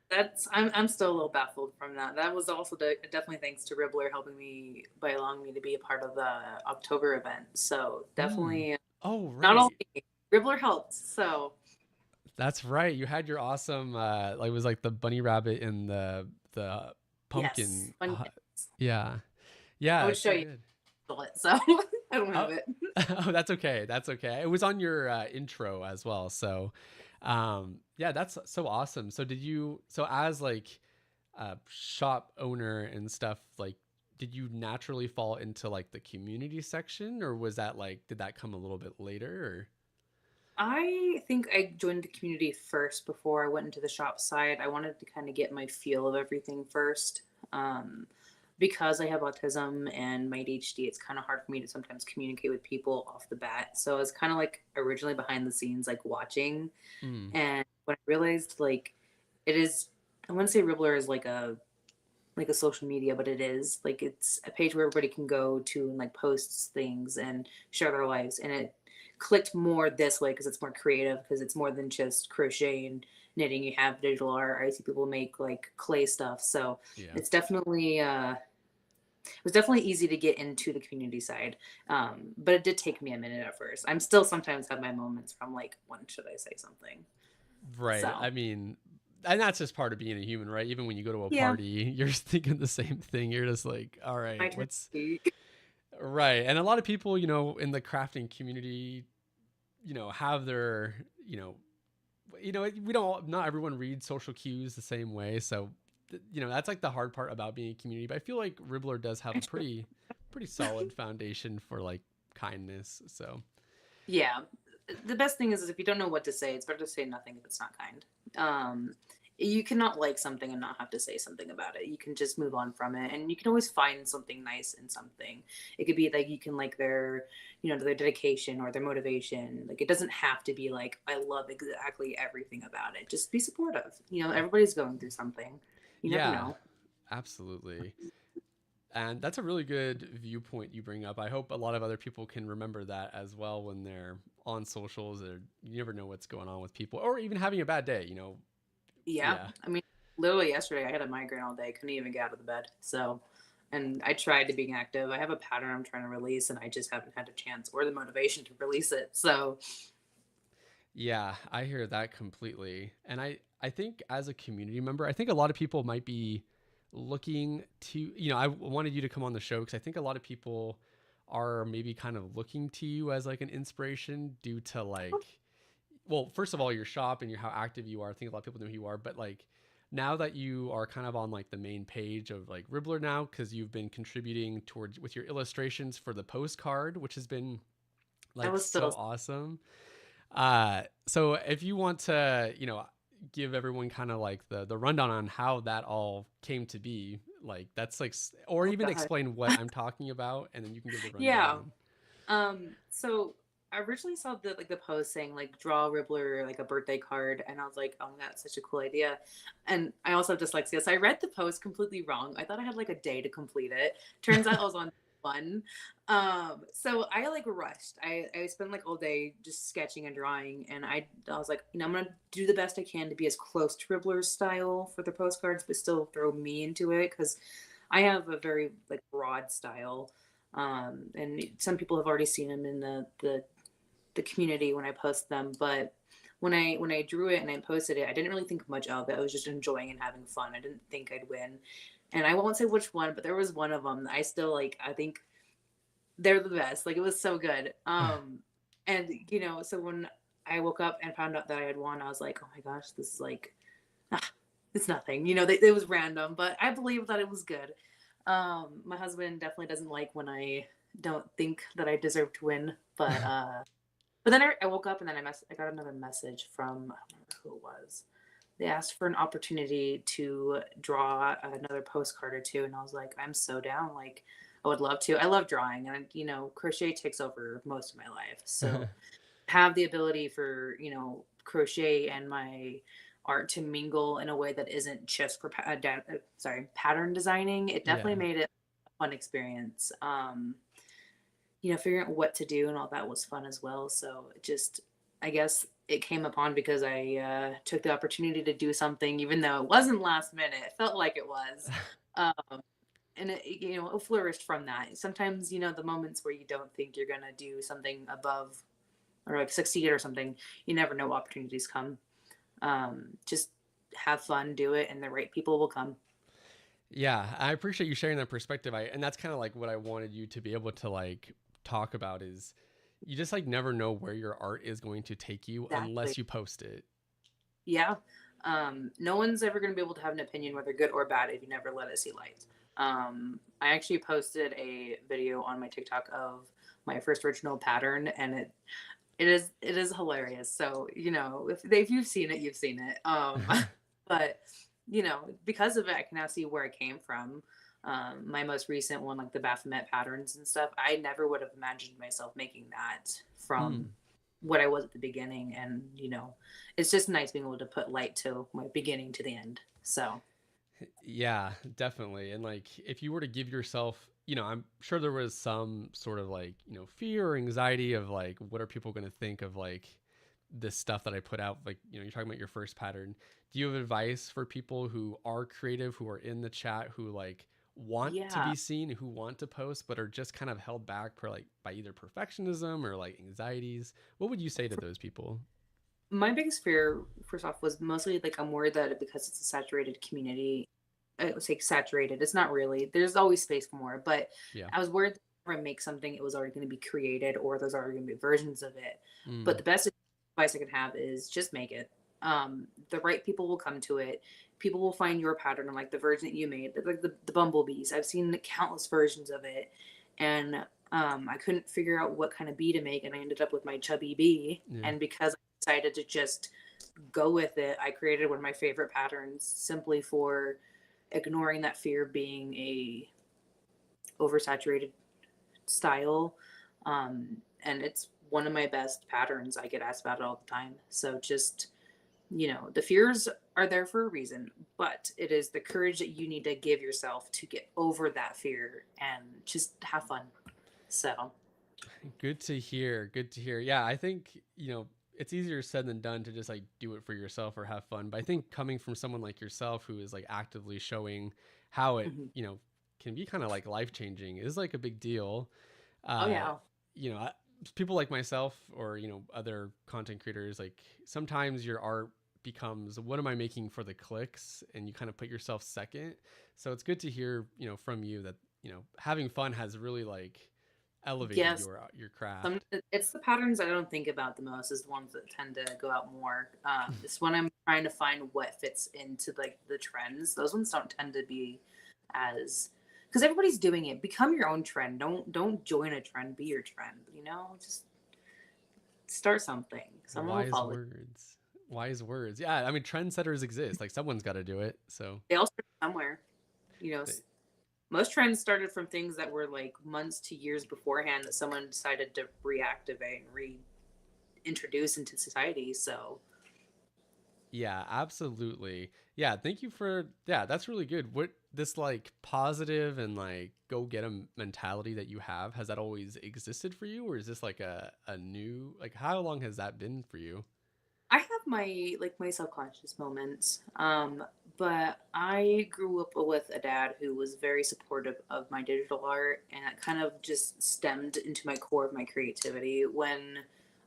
C: That's I'm still a little baffled from that. That was also definitely thanks to Ribbler helping me by allowing me to be a part of the October event. So
A: Mm.
C: definitely
A: Oh,
C: not
A: right.
C: only Ribbler helped. So
A: That's right. You had your awesome like it was like the bunny rabbit and the
C: yes,
A: pumpkin.
C: fun.
A: Yeah.
C: I
A: Yeah,
C: would
A: it's
C: show
A: so
C: you
A: good.
C: it, so I don't
A: Oh,
C: have it.
A: oh, that's okay. That's okay. It was on your intro as well. So, yeah, that's so awesome. So so as like a shop owner and stuff, like, did you naturally fall into like the community section, or was that like, did that come a little bit later
C: I think I joined the community first before I went into the shop side. I wanted to kind of get my feel of everything first. Um, because I have autism and my ADHD, it's kind of hard for me to sometimes communicate with people off the bat. So I was kind of like originally behind the scenes, like watching.
A: or? Mm,
C: And when I realized like it is, I wouldn't say Ribbler is like a social media, but it is like it's a page where everybody can go to and like posts things and share their lives. And it clicked more this way because it's more creative, because it's more than just crochet and knitting. You have digital art. I see people make like clay stuff, so
A: yeah.
C: it's definitely it was definitely easy to get into the community side. But it did take me a minute at first. I'm still sometimes have my moments where I'm like, when should I say something?
A: Right.
C: So
A: I mean, and that's just part of being a human, right? Even when you go to a
C: yeah,
A: party, you're thinking the same thing. You're just like, all
C: my
A: right,
C: turn to
A: what's
C: speak.
A: right. And a lot of people, in the crafting community, have their, we don't, not everyone reads social cues the same way. So, that's like the hard part about being a community. But I feel like Ribbler does have a pretty solid foundation for like kindness. So,
C: Yeah. The best thing is if you don't know what to say, it's better to say nothing if it's not kind. Um, you cannot like something and not have to say something about it. You can just move on from it, and you can always find something nice in something. It could be like you can like their dedication or their motivation. Like it doesn't have to be like I love exactly everything about it. Just be supportive. Everybody's going through something. You never
A: yeah,
C: know.
A: absolutely. And that's a really good viewpoint you bring up. I hope a lot of other people can remember that as well when they're on socials, or you never know what's going on with people, or even having a bad day.
C: Yeah.
A: Yeah.
C: I mean, literally yesterday I had a migraine all day. Couldn't even get out of the bed. So, and I tried to be active. I have a pattern I'm trying to release, and I just haven't had a chance or the motivation to release it. So,
A: Yeah, I hear that completely. And I think as a community member, I think a lot of people might be looking to, I wanted you to come on the show because I think a lot of people are maybe kind of looking to you as like an inspiration due to like, well, first of all, your shop and how active you are. I think a lot of people know who you are, but like now that you are kind of on like the main page of like Ribbler now, because you've been contributing towards with your illustrations for the postcard, which has been
C: I
A: like
C: was
A: so
C: still,
A: awesome. So if you want to, give everyone kind of like the rundown on how that all came to be, like that's like, or
C: oh
A: even
C: God.
A: explain what I'm talking about, and then you can give the
C: Yeah.
A: rundown.
C: So I originally saw the post saying like draw Ribbler like a birthday card, and I was like, oh my God, that's such a cool idea. And I also have dyslexia, so I read the post completely wrong. I thought I had like a day to complete it. Turns out I was on one. So I like rushed. I spent like all day just sketching and drawing, and I was like, I'm gonna do the best I can to be as close to Ribbler's style for the postcards, but still throw me into it because I have a very like broad style. And some people have already seen them in the community when I post them. But when I drew it and I posted it, I didn't really think much of it. I was just enjoying and having fun. I didn't think I'd win, and I won't say which one, but there was one of them that I still like. I think they're the best. Like it was so good. And so when I woke up and found out that I had won, I was like, oh my gosh, this is like, ah, it's nothing. It was random, but I believe that it was good. My husband definitely doesn't like when I don't think that I deserve to win, but then I woke up and then I got another message from I don't remember who it was, they asked for an opportunity to draw another postcard or two, and I was like, I'm so down. Like, I would love to. I love drawing, and crochet takes over most of my life. So have the ability for crochet and my art to mingle in a way that isn't just for pattern designing. It definitely
A: Yeah.
C: made it a fun experience. Figuring out what to do and all that was fun as well. So it just, I guess it came upon because I took the opportunity to do something, even though it wasn't last minute. It felt like it was. Um, and it flourished from that. Sometimes, the moments where you don't think you're going to do something above or like succeed or something, you never know what opportunities come. Just have fun, do it, and the right people will come.
A: Yeah, I appreciate you sharing that perspective. And that's kind of like what I wanted you to be able to like talk about is you just like never know where your art is going to take you
C: Exactly.
A: unless you post it.
C: Yeah. No one's ever going to be able to have an opinion, whether good or bad, if you never let it see light. I actually posted a video on my TikTok of my first original pattern, and it is hilarious. So if you've seen it, you've seen it. But because of it, I can now see where it came from. My most recent one, like the Baphomet patterns and stuff, I never would have imagined myself making that from
A: Mm.
C: what I was at the beginning. And it's just nice being able to put light to my beginning to the end. So
A: Yeah, definitely. And like if you were to give yourself, I'm sure there was some sort of like, fear or anxiety of like what are people going to think of like this stuff that I put out, like, you're talking about your first pattern. Do you have advice for people who are creative, who are in the chat, who like want to
C: yeah,
A: be seen, who want to post, but are just kind of held back per like by either perfectionism or like anxieties? What would you say to those people?
C: my biggest fear, first off, was mostly like I'm worried that because it's a saturated community, I would say saturated. It's not really. There's always space for more, but
A: Yeah.
C: I was worried that if I make something, it was already going to be created, or there's already going to be versions of it. But
A: Mm.
C: the best advice I can have is just make it. The right people will come to it. People will find your pattern, like the version that you made, like the bumblebees. I've seen countless versions of it, and I couldn't figure out what kind of bee to make, and I ended up with my chubby bee.
A: Yeah.
C: And because I decided to just go with it, I created one of my favorite patterns simply for ignoring that fear of being a oversaturated style. And it's one of my best patterns. I get asked about it all the time. So just, the fears are there for a reason, but it is the courage that you need to give yourself to get over that fear and just have fun. So
A: Good to hear. Good to hear. Yeah, I think, it's easier said than done to just like do it for yourself or have fun. But I think coming from someone like yourself who is like actively showing how it,
C: mhm.
A: can be kind of like life changing is like a big deal.
C: Oh
A: Uh,
C: yeah.
A: you know, I- People like myself or, other content creators, like sometimes your art becomes what am I making for the clicks and you kind of put yourself second. So it's good to hear, from you that, having fun has really like elevated
C: Yes.
A: your craft.
C: It's the patterns I don't think about the most is the ones that tend to go out more. It's when I'm trying to find what fits into like the trends. Those ones don't tend to be as because everybody's doing it. Become your own trend. Don't join a trend. Be your trend. Just start something. Someone will
A: Wise
C: follow.
A: words. Wise words. Yeah, I mean trendsetters exist. Like someone's got to do it. So
C: They all start somewhere. You know,
A: they,
C: most trends started from things that were like months to years beforehand that someone decided to reactivate and reintroduce into society. So
A: yeah, absolutely. Yeah, thank you for yeah, that's really good. What this like positive and like go get 'em mentality that you have, has that always existed for you or is this like a new like how long has that been for you?
C: I have my subconscious moments. But I grew up with a dad who was very supportive of my digital art and it kind of just stemmed into my core of my creativity when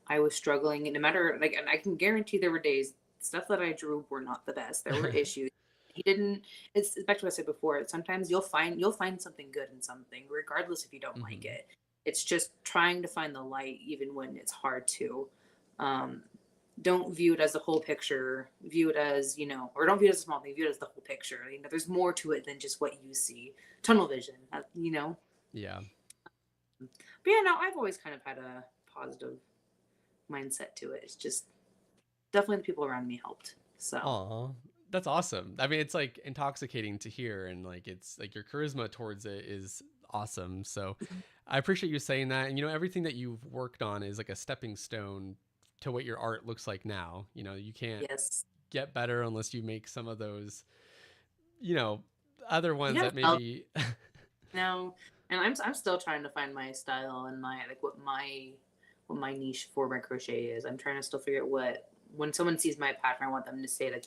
C: I was struggling and no matter like and I can guarantee there were days stuff that I drew were not the best. There were issues. He didn't it's back to what I said before. Sometimes you'll find something good in something, regardless if you don't like
A: Mhm.
C: it. It's just trying to find the light even when it's hard to. Um, don't view it as the whole picture. View it as, or don't view it as a small thing. View it as the whole picture. There's more to it than just what you see. Tunnel vision,
A: Yeah.
C: But yeah, no, I've always kind of had a positive mindset to it. It's just definitely the people around me helped. So
A: Aw, that's awesome. I mean, it's like intoxicating to hear, and like it's like your charisma towards it is awesome. So I appreciate you saying that. And everything that you've worked on is like a stepping stone to what your art looks like now. You can't
C: yes,
A: get better unless you make some of those, you know, other ones
C: yeah.
A: that maybe.
C: No, and I'm still trying to find my style and my like what my niche for my crochet is. I'm trying to still figure out what when someone sees my pattern, I want them to say that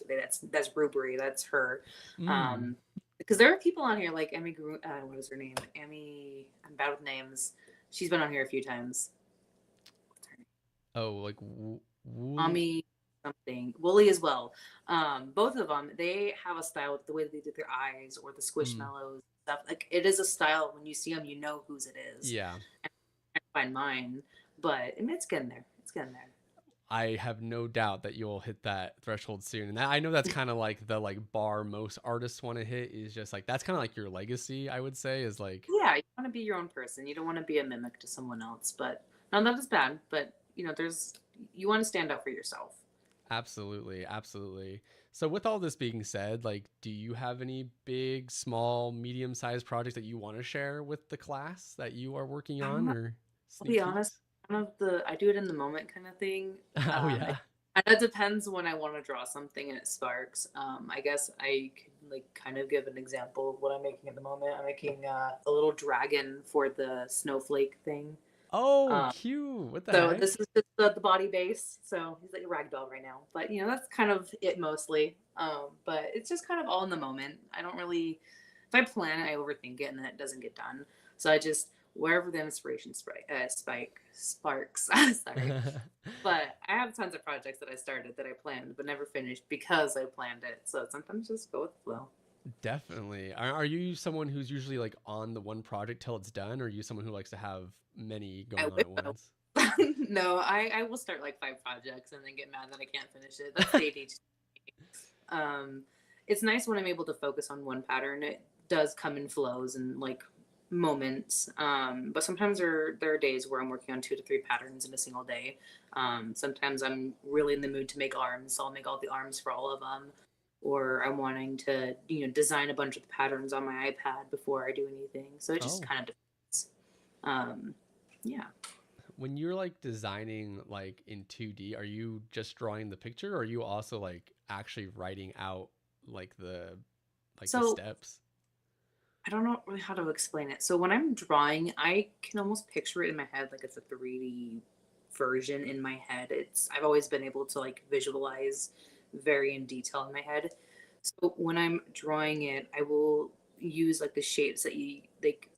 C: that's Rubri, that's her.
A: Mm.
C: Um, because there are people on here like what is her name? Emmy. I'm bad with names. She's been on here a few times. What's her name?
A: Oh, like wool.
C: Ami something. Wooly as well. Both of them, they have a style with the way that they do their eyes or the
A: Mm.
C: squishmallows stuff. Like it is a style. When you see them, you know whose it is.
A: Yeah.
C: I find mine, but I mean, it's getting there. It's getting there.
A: I have no doubt that you'll hit that threshold soon. And I know that's kind of like the like bar most artists want to hit is just like that's kind of like your legacy, I would say, is like
C: Yeah, you want to be your own person. You don't want to be a mimic to someone else. But none of that is bad. But there's you want to stand up for yourself.
A: absolutely, absolutely. So with all this being said, like do you have any big, small, medium-sized projects that you want to share with the class that you are working on
C: I'll
A: or
C: be
A: sneak
C: honest.
A: peeks?
C: One of the I do it in the moment kind of thing.
A: Oh
C: It
A: yeah.
C: kind of depends when I want to draw something and it sparks. I guess I could like kind of give an example of what I'm making at the moment. I'm making a little dragon for the snowflake thing.
A: Oh,
C: Um,
A: cute. What the
C: so
A: heck?
C: this is just the body base. So he's like a rag doll right now, but that's kind of it mostly. But it's just kind of all in the moment. I don't really, if I plan it, I overthink it and then it doesn't get done. So I just wherever the inspiration sparks. Sorry, but I have tons of projects that I started that I planned but never finished because I planned it. So sometimes just go with the flow.
A: Definitely. Are you someone who's usually like on the one project till it's done, or are you someone who likes to have many
C: I
A: going on
C: wish
A: at
C: so.
A: once?
C: No, I will start like 5 projects and then get mad that I can't finish it. That's the ADHD. Um, it's nice when I'm able to focus on one pattern. It does come in flows and like moments. But sometimes there are days where I'm working on 2 to 3 patterns in a single day. Sometimes I'm really in the mood to make arms, so I'll make all the arms for all of them. Or I'm wanting to, design a bunch of the patterns on my iPad before I do anything. So it just
A: Oh,
C: kind of depends. Um, yeah.
A: when you're like designing like in 2D, are you just drawing the picture, or are you also like actually writing out like the
C: So
A: steps?
C: I don't know really how to explain it. So when I'm drawing, I can almost picture it in my head like it's a 3D version in my head. I've always been able to like visualize very in detail in my head. So when I'm drawing it, I will use like the shapes that you like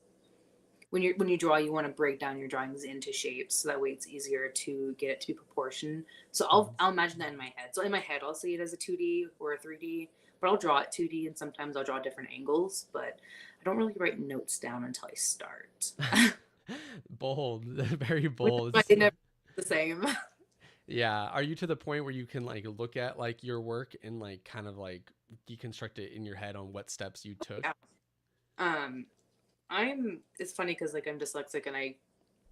C: when you draw, you want to break down your drawings into shapes so that way it's easier to get it to be proportioned. So I'll
A: Mhm.
C: I'll imagine that in my head. So in my head, I'll see it as a 2D or a 3D, but I'll draw it 2D and sometimes I'll draw different angles. But I don't really write notes down until I start,
A: Bold, very
C: which is
A: bold.
C: why they never the same.
A: Yeah. Are you to the point where you can like look at like your work and like kind of like deconstruct it in your head on what steps you took?
C: Yeah. Um, it's funny because like I'm dyslexic and I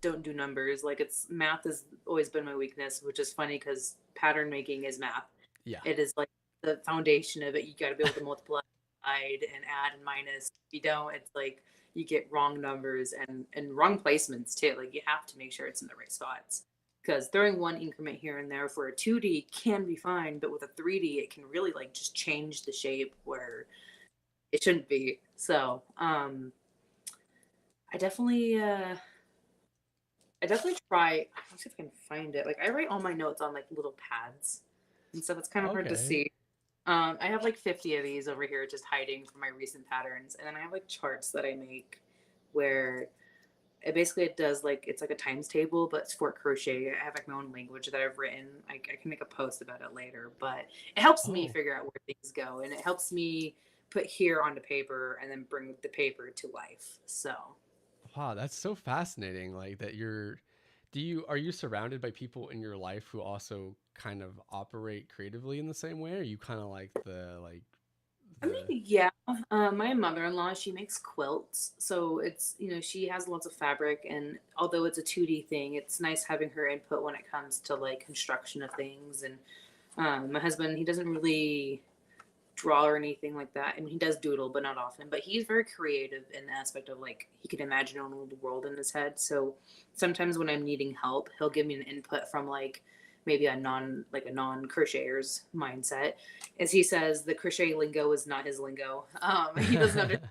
C: don't do numbers. Like it's math has always been my weakness, which is funny because pattern making is math.
A: Yeah.
C: It is like the foundation of it. You got to be able to multiply, divide, and add and minus. If you don't, it's like you get wrong numbers and wrong placements too. Like you have to make sure it's in the right spots because throwing one increment here and there for a 2D can be fine, but with a 3D, it can really like just change the shape where it shouldn't be. So, I definitely I definitely try. Let's see if I can find it. Like I write all my notes on like little pads and stuff. It's kind of hard to
A: Okay.
C: see. I have like 50 of these over here just hiding from my recent patterns, and then I have like charts that I make where it does like it's like a times table, but it's for crochet. I have like my own language that I've written. I can make a post about it later, but it helps me
A: Oh,
C: figure out where things go, and it helps me put here onto paper and then bring the paper to life. So
A: wow, that's so fascinating. Like that are you surrounded by people in your life who also kind of operate creatively in the same way? Or are you kind of like
C: I
A: the
C: mean, yeah. My mother-in-law, she makes quilts, so it's she has lots of fabric, and although it's a 2D thing, it's nice having her input when it comes to like construction of things. And My husband, he doesn't really draw or anything like that. I mean, he does doodle, but not often. But he's very creative in the aspect of like he can imagine a little world in his head. So sometimes when I'm needing help, he'll give me an input from like maybe a non crocheter's mindset. As he says, the crochet lingo is not his lingo. He doesn't understand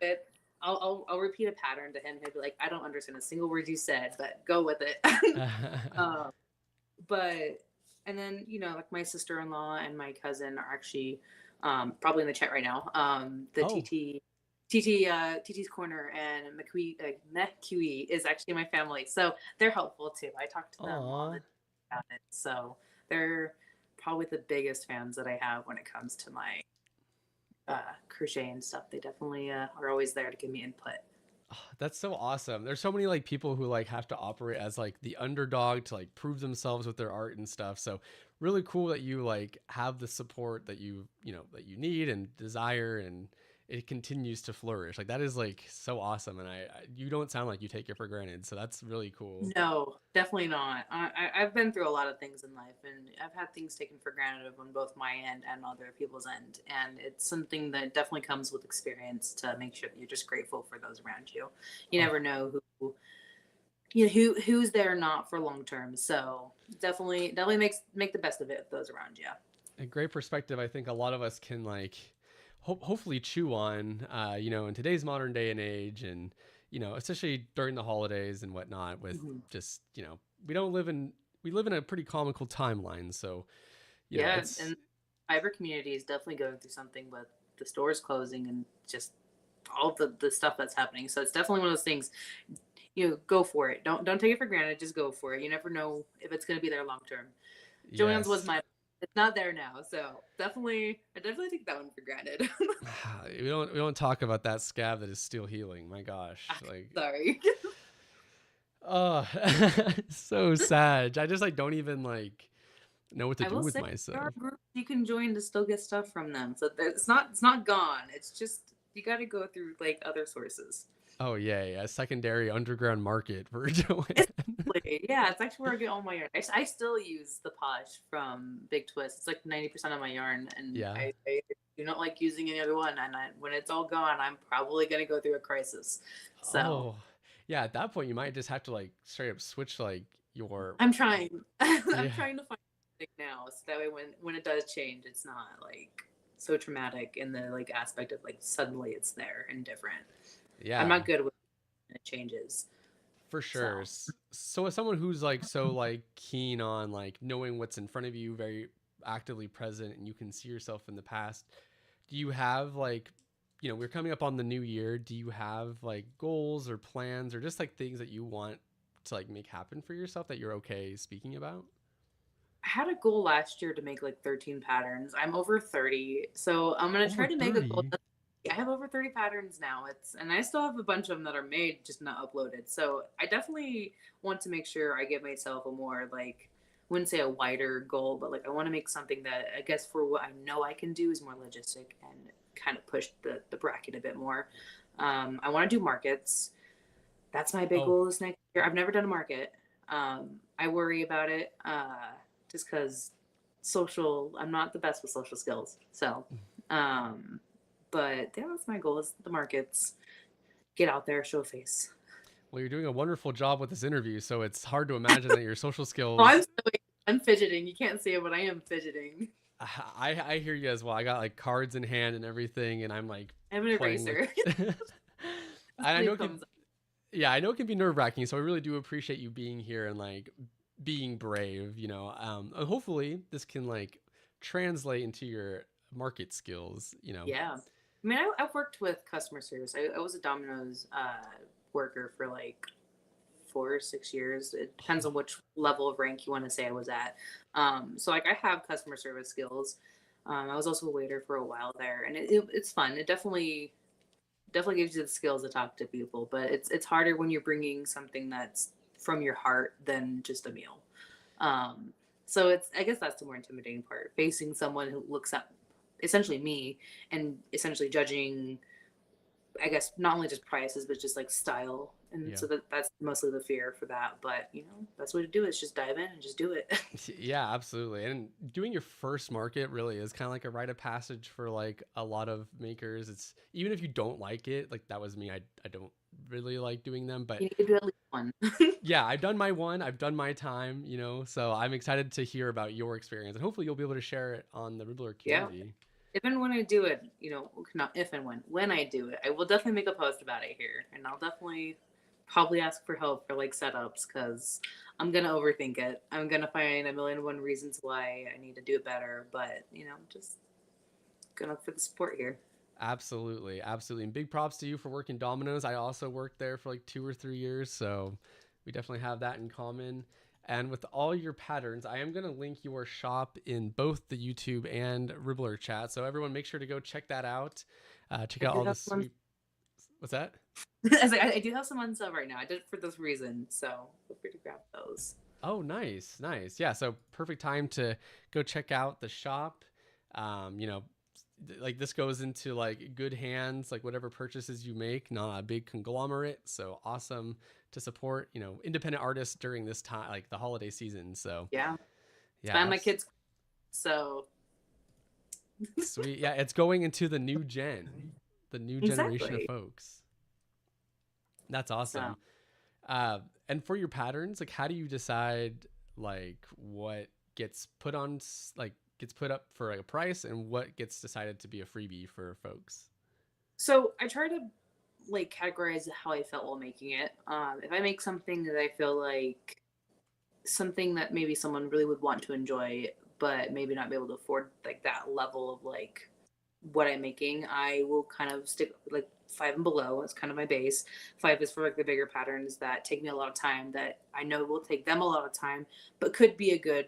C: it. I'll repeat a pattern to him. He'll be like, I don't understand a single word you said, but go with it. um, but and then like my sister-in-law and my cousin are actually probably in the chat right now. The
A: Oh,
C: TT's Corner and McQee is actually my family, so they're helpful too. I talk to them all
A: aw.
C: the time about it, so they're probably the biggest fans that I have when it comes to my crochet and stuff. They definitely are always there to give me input.
A: Oh, that's so awesome. There's so many like people who like have to operate as like the underdog to like prove themselves with their art and stuff. So really cool that you like have the support that that you need and desire, and it continues to flourish. Like that is like so awesome, and you don't sound like you take it for granted. So that's really cool.
C: No, definitely not. I've been through a lot of things in life, and I've had things taken for granted on both my end and other people's end. And it's something that definitely comes with experience to make sure that you're just grateful for those around you. You
A: Oh,
C: never know who's there not for long term. So definitely make the best of it with those around you.
A: a great perspective. I think a lot of us can like hopefully chew on, in today's modern day and age, and especially during the holidays and whatnot. With
C: Hmm.
A: just we live in a pretty comical timeline, so
C: Yeah,
A: it's
C: and fiber community is definitely going through something with the stores closing and just all the stuff that's happening. So it's definitely one of those things. Go for it. Don't take it for granted. Just go for it. You never know if it's going to be there long term. Joanne's was
A: yes.
C: my. It's not there now, so I definitely take that one for granted.
A: We don't talk about that scab that is still healing. My gosh, like,
C: Sorry.
A: oh, so sad. I just like don't even like know what to
C: I
A: do
C: will
A: with
C: say there are
A: myself.
C: groups you can join to still get stuff from them. So it's not gone. It's just you got to go through like other sources.
A: Oh yeah, yeah, secondary underground market for Joanne.
C: Exactly. Yeah, it's actually where I get all my yarn. I still use the Posh from Big Twist. It's like 90% of my yarn, and
A: Yeah.
C: I do not like using any other one. And when it's all gone, I'm probably gonna go through a crisis. So
A: Oh, yeah. At that point, you might just have to like straight up switch like your
C: I'm trying. I'm
A: yeah,
C: trying to find something now, so that way when it does change, it's not like so traumatic in the like aspect of like suddenly it's there and different. I'm
A: yeah,
C: not good with when it changes.
A: for
C: So
A: sure. So as someone who's like so like keen on like knowing what's in front of you, very actively present, and you can see yourself in the past, do you have like we're coming up on the new year. Do you have like goals or plans or just like things that you want to like make happen for yourself that you're okay speaking about?
C: I had a goal last year to make like 13 patterns. I'm over 30, so I'm gonna
A: Over
C: try to make a goal.
A: 30?
C: I have over 30 patterns now. And I still have a bunch of them that are made, just not uploaded. So I definitely want to make sure I give myself a more like, I wouldn't say a wider goal, but like I want to make something that I guess for what I know I can do is more logistic and kind of push the bracket a bit more. I want to do markets. That's my big
A: Oh,
C: goal this next year. I've never done a market. I worry about it just because I'm not the best with social skills. So, um, but yeah, that's my goal is the markets. Get out there, show face.
A: well, you're doing a wonderful job with this interview, so it's hard to imagine that your social
C: Oh,
A: skills.
C: I'm fidgeting. You can't see it, but I am fidgeting.
A: I hear you as well. I got like cards in hand and everything, and I'm like
C: I have an
A: playing with.
C: eraser.
A: And I know
C: Sleep
A: it can,
C: comes up.
A: yeah, I know it can be nerve wracking. So I really do appreciate you being here and like being brave. And hopefully this can like translate into your market skills.
C: Yeah. I mean, I've worked with customer service. I was a Domino's worker for like 4 or 6 years. It depends on which level of rank you want to say I was at. So like I have customer service skills. I was also a waiter for a while there, and it's fun. It definitely gives you the skills to talk to people, but it's harder when you're bringing something that's from your heart than just a meal. Um, so I guess that's the more intimidating part, facing someone who looks at essentially me and essentially judging I guess not only just prices, but just like style. And
A: Yeah.
C: so that's mostly the fear for that. But that's what to do is just dive in and just do it.
A: Yeah, absolutely. And doing your first market really is kind of like a rite of passage for like a lot of makers. It's even if you don't like it, like that was me. I don't really like doing them, but
C: You need to do at least one.
A: yeah, I've done my one. I've done my time, so I'm excited to hear about your experience and hopefully you'll be able to share it on the Ribbler
C: Yeah.
A: community.
C: If and when I do it, not if and when I do it, I will definitely make a post about it here, and I'll definitely probably ask for help for like setups because I'm gonna overthink it. I'm gonna find a million and one reasons why I need to do it better, but just gonna look for the support here.
A: Absolutely. Absolutely. And big props to you for working Domino's. I also worked there for like 2 or 3 years. So we definitely have that in common. And with all your patterns, I am going to link your shop in both the YouTube and Ribbler chat. So everyone make sure to go check that out. Check out all the sweet. What's that?
C: I do have some on sale right now. I did it for this reason. So feel free to grab those.
A: Oh, nice. Nice. Yeah. So perfect time to go check out the shop. You know, like this goes into like good hands, like whatever purchases you make, not a big conglomerate. So awesome to support, independent artists during this time, like the holiday season. So
C: Yeah.
A: yeah,
C: Find my kids. So
A: sweet. Yeah. It's going into the new generation of folks. That's awesome.
C: So.
A: And for your patterns, like how do you decide like what gets put on, like gets put up for like a price and what gets decided to be a freebie for folks?
C: So I try to like categorize how I felt while making it. If I make something that I feel like something that maybe someone really would want to enjoy, but maybe not be able to afford like that level of like what I'm making, I will kind of stick like 5 and below. It's kind of my base. 5 is for like the bigger patterns that take me a lot of time, that I know will take them a lot of time, but could be a good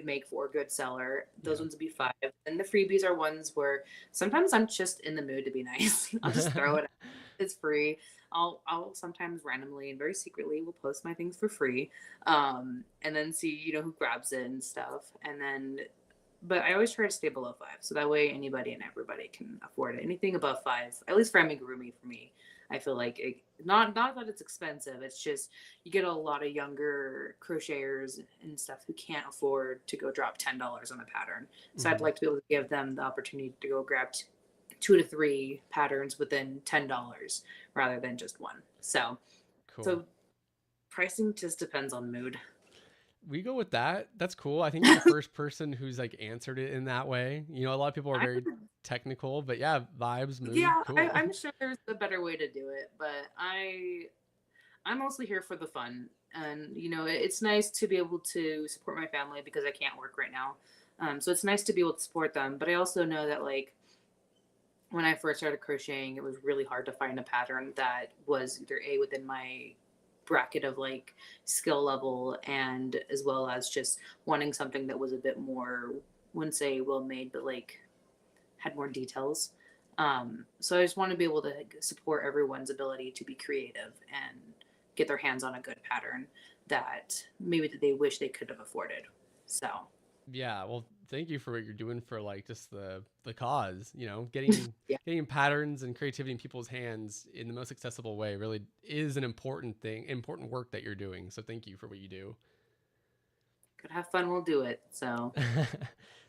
C: make for a good seller. Those ones would be 5. And the freebies are ones where sometimes I'm just in the mood to be nice. I'll just throw it out. It's free. I'll sometimes randomly and very secretly will post my things for free, and then see who grabs it and stuff, and then. But I always try to stay below 5, so that way anybody and everybody can afford it. Anything above 5, at least for amigurumi, for me, I feel like not that it's expensive. It's just you get a lot of younger crocheters and stuff who can't afford to go drop $10 on a pattern. So I'd like to be able to give them the opportunity to go grab 2 to 3 patterns within $10 rather than just one. So,
A: cool.
C: So pricing just depends on mood.
A: We go with that. That's cool. I think you're the first person who's like answered it in that way. A lot of people are very technical, but yeah, vibes, mood.
C: Yeah,
A: cool.
C: I'm sure there's a better way to do it, but I'm mostly here for the fun, and it's nice to be able to support my family because I can't work right now. So it's nice to be able to support them, but I also know that like when I first started crocheting, it was really hard to find a pattern that was either within my bracket of like skill level, and as well as just wanting something that was a bit more, wouldn't say well made, but like had more details. So I just want to be able to support everyone's ability to be creative and get their hands on a good pattern that maybe that they wish they could have afforded. So
A: yeah, well, thank you for what you're doing for like just the cause. Getting getting patterns and creativity in people's hands in the most accessible way really is an important work that you're doing. So thank you for what you do.
C: Could have fun, we'll do it. So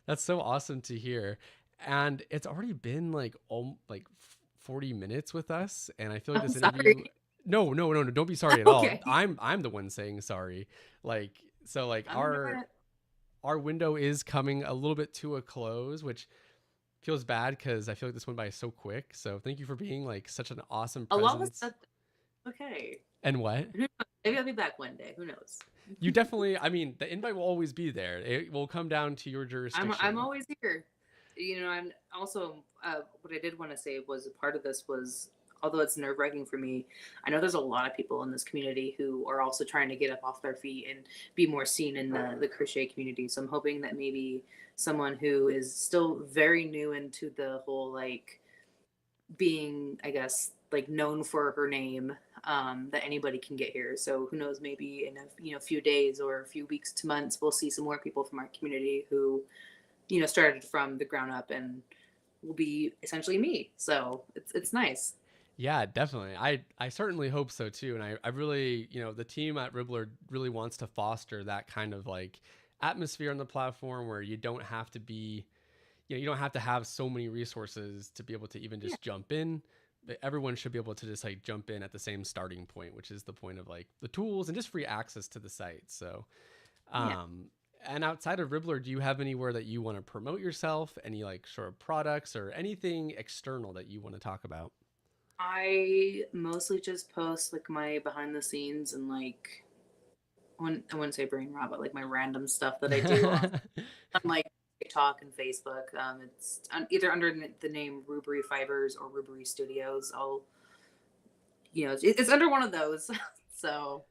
A: that's so awesome to hear. And it's already been like 40 minutes with us, and I feel like this interview.
C: Sorry.
A: No, don't be sorry at
C: Okay.
A: all. I'm the one saying sorry. Our window is coming a little bit to a close, which feels bad because I feel like this went by so quick. So thank you for being like such an awesome presence.
C: A lot was okay.
A: And what?
C: Maybe I'll be back one day. Who knows?
A: You definitely. I mean, the invite will always be there. It will come down to your jurisdiction.
C: I'm always here. I'm also what I did want to say was a part of this was, although it's nerve-wracking for me, I know there's a lot of people in this community who are also trying to get up off their feet and be more seen in the crochet community. So I'm hoping that maybe someone who is still very new into the whole like being, I guess, like known for her name, that anybody can get here. So who knows, maybe in a few days or a few weeks to months, we'll see some more people from our community who started from the ground up and will be essentially me. So it's nice.
A: Yeah, definitely. I certainly hope so too. And I really, the team at Ribblr really wants to foster that kind of like atmosphere on the platform where you don't have to be, you don't have to have so many resources to be able to even
C: Yeah.
A: just jump in. But everyone should be able to just like jump in at the same starting point, which is the point of like the tools and just free access to the site. So,
C: Yeah.
A: um, and outside of Ribblr, do you have anywhere that you want to promote yourself? Any like sort of products or anything external that you want to talk about?
C: I mostly just post like my behind the scenes and like I wouldn't say brain rot, but like my random stuff that I do on like TikTok and Facebook. It's either under the name Rubbery Fibers or Rubbery Studios. It's under one of those. So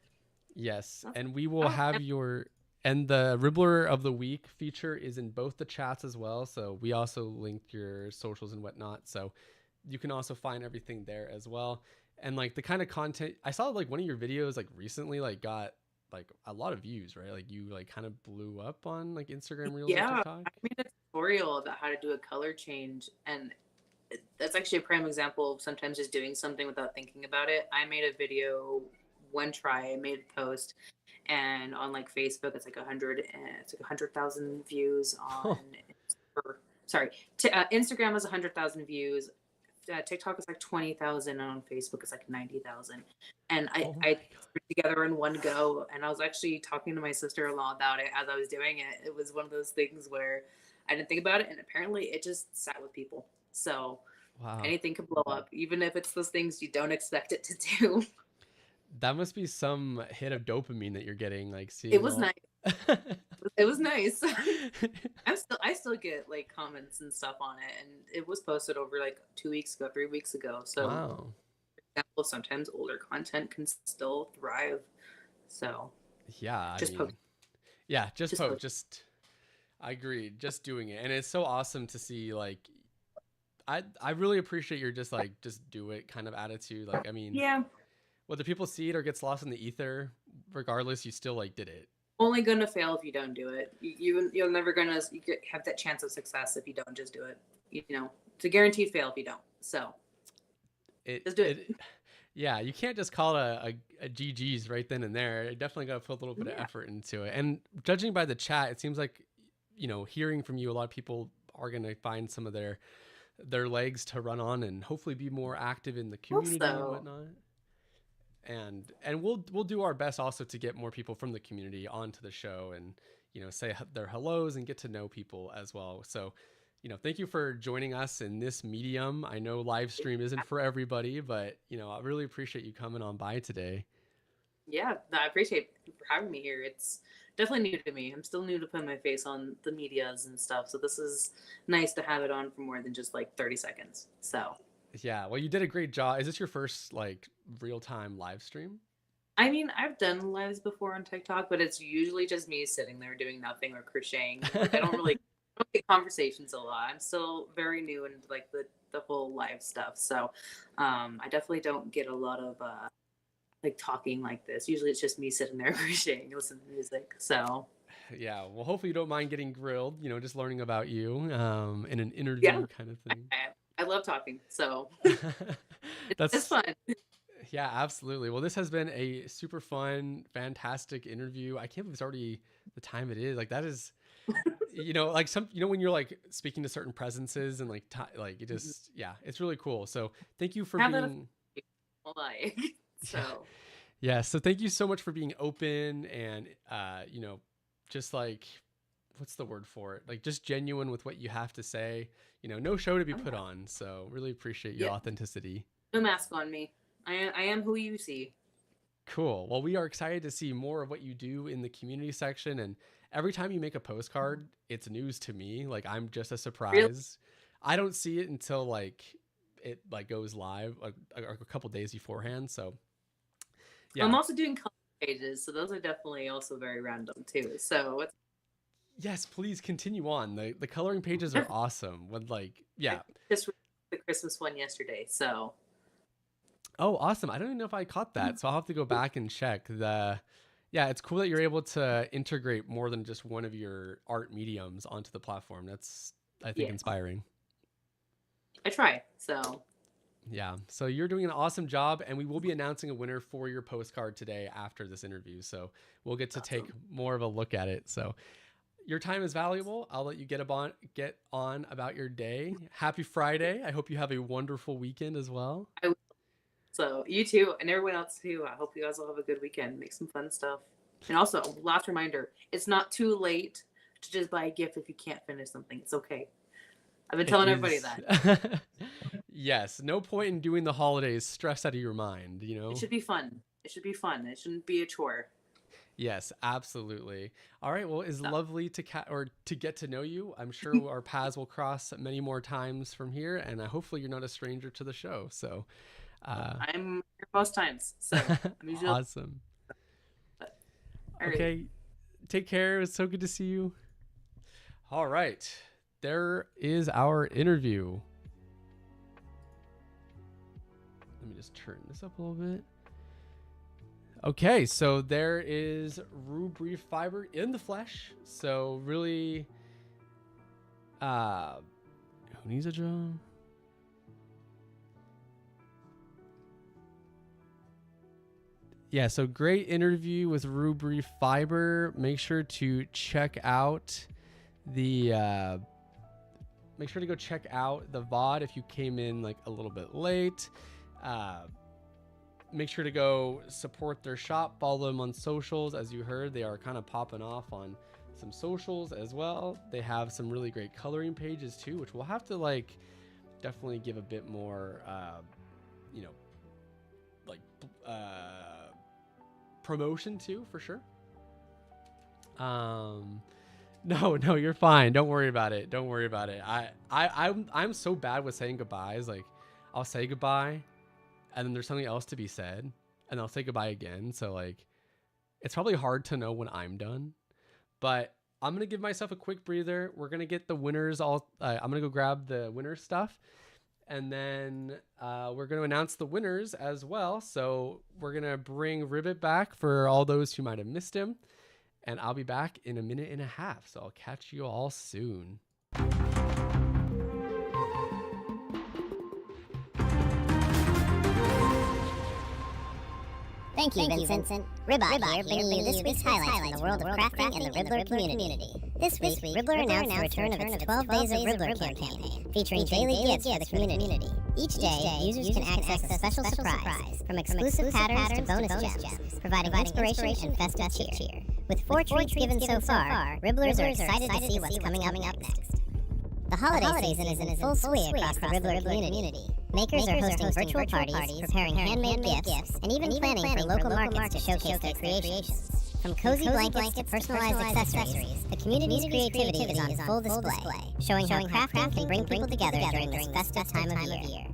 A: Yes,
C: that's,
A: and we will
C: oh,
A: have your and the Ribbler of the Week feature is in both the chats as well. So we also linked your socials and whatnot. So you can also find everything there as well. And like the kind of content I saw, like one of your videos like recently like got like a lot of views, right? Like you like kind of blew up on like Instagram Reels or
C: yeah, I
A: TikTok.
C: made a tutorial about how to do a color change, and that's actually a prime example of sometimes just doing something without thinking about it. I made a video one try, I made a post, and on like Facebook, it's like 100,000 views on, or, sorry, Instagram is 100,000 views. TikTok is like 20,000, and on Facebook it's like 90,000. And
A: Oh my
C: I
A: god.
C: put it together in one go. And I was actually talking to my sister-in-law about it as I was doing it. It was one of those things where I didn't think about it, and apparently it just sat with people. So
A: Wow.
C: anything can blow up, even if it's those things you don't expect it to do.
A: That must be some hit of dopamine that you're getting like
C: It
A: seeing
C: was
A: all
C: nice. It was nice. I still get like comments and stuff on it, and it was posted over like 2 weeks ago, 3 weeks ago. So
A: Wow.
C: example, sometimes older content can still thrive. So
A: Yeah, I
C: just post,
A: mean, yeah, just
C: just
A: post,
C: post.
A: just I agree, just doing it. And it's so awesome to see like I really appreciate your just do it kind of attitude. Like I mean,
C: Yeah,
A: whether people see it or gets lost in the ether, regardless, you still like did it.
C: only gonna fail if you don't do it. You're never gonna have that chance of success if you don't just do it. It's a guaranteed fail if you don't. So
A: It
C: just do it.
A: it yeah, you can't just call it a GG's right then and there. You definitely got to put a little bit of
C: Yeah.
A: effort into it. And judging by the chat, it seems like hearing from you, a lot of people are going to find some of their legs to run on and hopefully be more active in the community and
C: Also,
A: whatnot. And we'll do our best also to get more people from the community onto the show and say their hellos and get to know people as well. So thank you for joining us in this medium. I know live stream isn't for everybody, but I really appreciate you coming on by today.
C: yeah, no, I appreciate you for having me here. It's definitely new to me. I'm still new to putting my face on the medias and stuff. So this is nice to have it on for more than just like 30 seconds. So,
A: Yeah, well, you did a great job. Is this your first like real-time live stream?
C: I mean, I've done lives before on TikTok, but it's usually just me sitting there doing nothing or crocheting. Like I don't get conversations a lot. I'm still very new into like the whole live stuff. So, I definitely don't get a lot of like talking like this. Usually it's just me sitting there crocheting, listening to music. So,
A: Yeah, well, hopefully you don't mind getting grilled, just learning about you in an
C: yeah,
A: interview kind of thing.
C: I love talking. So, it's
A: That's
C: fun.
A: Yeah, absolutely. Well, this has been a super fun, fantastic interview. I can't believe it's already the time it is. Like that is, like when you're like speaking to certain presences and like like it just, yeah, it's really cool. So thank you for
C: Have that
A: being,
C: like
A: yeah,
C: so.
A: yeah. So thank you so much for being open and, just like, what's the word for it? Like just genuine with what you have to say. No show to be put on. So really appreciate your
C: Yeah,
A: authenticity.
C: no mask on me. I am who you see.
A: Cool. Well, we are excited to see more of what you do in the community section. And every time you make a postcard, it's news to me. Like I'm just a
C: Really,
A: surprise. I don't see it until like it like goes live a couple days beforehand. So
C: I'm
A: yeah.
C: also doing color pages, so those are definitely also very random too. So it's
A: Yes, please continue on. The coloring pages are awesome. When like
C: I
A: yeah.
C: just released the Christmas one yesterday. So
A: Oh, awesome. I don't even know if I caught that. So I'll have to go back and check yeah, it's cool that you're able to integrate more than just one of your art mediums onto the platform. That's I think
C: yeah,
A: inspiring.
C: I try. So
A: Yeah. So you're doing an awesome job, and we will be announcing a winner for your postcard today after this interview. So we'll get to take more of a look at it. So your time is valuable. I'll let you get on about your day. Happy Friday. I hope you have a wonderful weekend as well.
C: So you too, and everyone else too. I hope you guys will have a good weekend. Make some fun stuff. And also, last reminder, it's not too late to just buy a gift if you can't finish something. It's okay. I've been telling everybody that.
A: Yes. No point in doing the holidays stressed out of your mind, you know?
C: It should be fun. It should be fun. It shouldn't be a chore.
A: Yes, absolutely. All right. Well, it's lovely to get to know you. I'm sure our paths will cross many more times from here, and hopefully you're not a stranger to the show. So
C: I'm here most times. So I'm usually
A: awesome. Okay. Take care. It was so good to see you. All right. There is our interview. Let me just turn this up a little bit. Okay, so there is Ribblr Fiber in the flesh. So really, who needs a job? Yeah, so great interview with Ribblr Fiber. Make sure to check out the make sure to go check out the VOD if you came in like a little bit late. Make sure to go support their shop, follow them on socials. As you heard, they are kind of popping off on some socials as well. They have some really great coloring pages too, which we'll have to like definitely give a bit more you know, like promotion to, for sure. No, you're fine. Don't worry about it. Don't worry about it. I'm so bad with saying goodbyes. Like, I'll say goodbye, and then there's something else to be said, and I'll say goodbye again. So like, it's probably hard to know when I'm done, but I'm gonna give myself a quick breather. We're gonna get the winners all. I'm gonna go grab the winner stuff, and then we're gonna announce the winners as well. So we're gonna bring Ribbit back for all those who might have missed him. And I'll be back in a minute and a half. So I'll catch you all soon.
B: Thank you, Vincent. Ribblr here, bringing you this week's highlights from the world of crafting and the Ribblr community. This week, Ribblr announced the return of its 12 Days of Ribblr campaign, featuring daily gifts for the community. Each day, users can access a special surprise, from exclusive patterns to bonus gems, providing inspiration and festive cheer. With 4 treats given so far, Ribblers are excited to see what's coming up next. The holiday season is in full swing across the Ribblr community. Makers are hosting virtual parties, preparing handmade gifts, and even planning for local markets to showcase their creations. From cozy blankets to personalized accessories, the community's creativity is on full display, showing how crafting can bring people together during this festive time of year.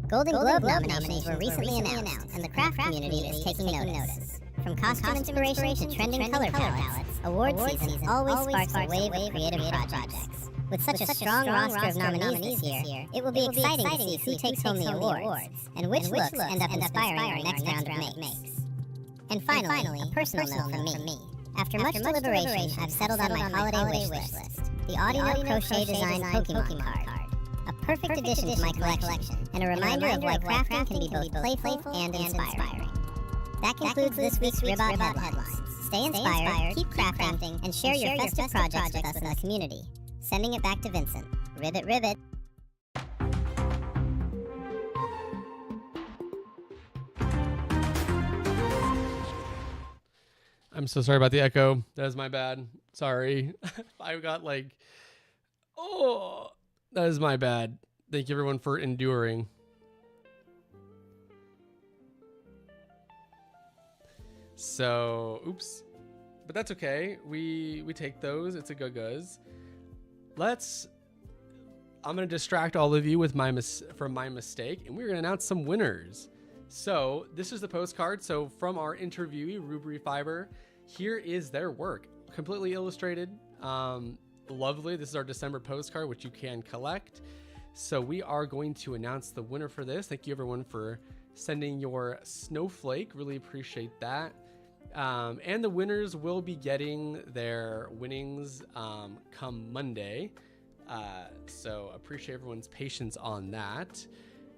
B: Golden Globe nominations were recently announced, and the craft community is taking notice. From costume inspiration to trending color palettes, award season always sparks a wave of creative projects. With such a strong roster of nominees this year, it will be exciting to see who takes home the awards and which looks end up inspiring our next round of makes. And finally, a personal note from me. After much deliberation, I've settled on my holiday wish list. The Audio Crochet Design Pokemon card. A perfect addition to my collection, and a reminder of why crafting can be both playful and inspiring. That concludes this week's Ribblr headlines. Stay inspired, keep crafting, and share your festive projects with us in the community. Sending it back to Vincent. Ribbit.
A: I'm so sorry about the echo. That is my bad. Sorry. I got like, that is my bad. Thank you everyone for enduring. So, oops. But that's okay. We take those. It's a good-guzz. I'm going to distract all of you with from my mistake, and we're going to announce some winners. So this is the postcard. So from our interviewee, Ribblr Fiber, here is their work. Completely illustrated. Lovely. This is our December postcard, which you can collect. So we are going to announce the winner for this. Thank you everyone for sending your snowflake. Really appreciate that. And the winners will be getting their winnings come Monday. So appreciate everyone's patience on that.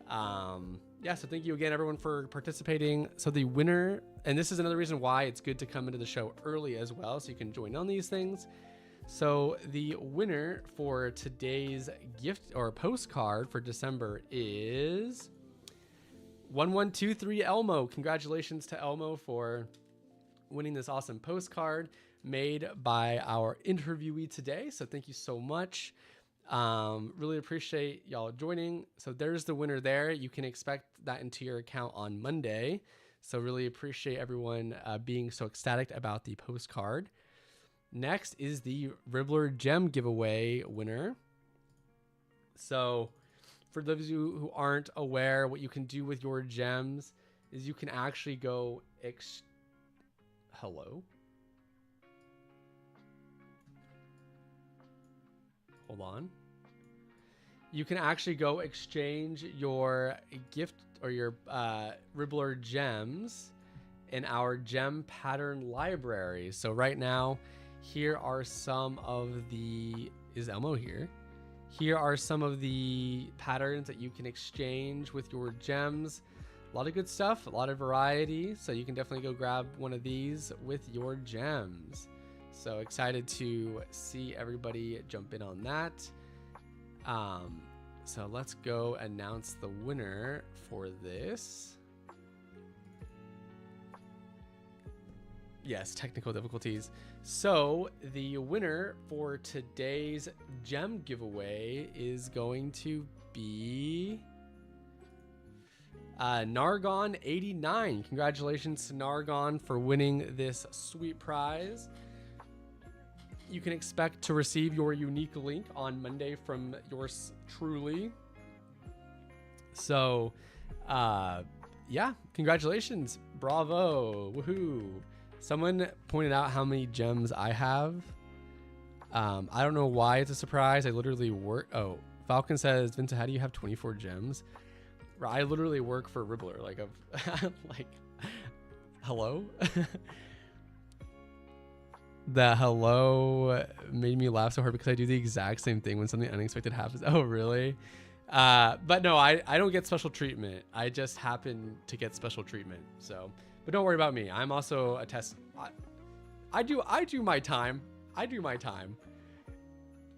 A: Yeah, so thank you again, everyone, for participating. So the winner, and this is another reason why it's good to come into the show early as well, so you can join on these things. So the winner for today's gift or postcard for December is 1123 Elmo. Congratulations to Elmo for winning this awesome postcard made by our interviewee today. So thank you so much. Really appreciate y'all joining. So there's the winner there. You can expect that into your account on Monday. So really appreciate everyone being so ecstatic about the postcard. Next is the Ribblr gem giveaway winner. So for those of you who aren't aware, what you can do with your gems is you can actually go hello. Hold on. You can actually go exchange your gift or your Ribblr gems in our gem pattern library. So right now, here are some of the, is Elmo here? Here are some of the patterns that you can exchange with your gems. A lot of good stuff, a lot of variety. So you can definitely go grab one of these with your gems. So excited to see everybody jump in on that. So let's go announce the winner for this. Yes, technical difficulties. So the winner for today's gem giveaway is going to be Nargon89. Congratulations to Nargon for winning this sweet prize. You can expect to receive your unique link on Monday from yours truly. So, yeah, congratulations. Bravo. Woohoo. Someone pointed out how many gems I have. I don't know why it's a surprise. I literally work. Oh, Falcon says, Vincent, how do you have 24 gems? I literally work for Ribblr. Like, like, hello? The hello made me laugh so hard because I do the exact same thing when something unexpected happens. Oh, really? But no, I don't get special treatment. I just happen to get special treatment. So, but don't worry about me. I'm also a test. I do my time. I do my time.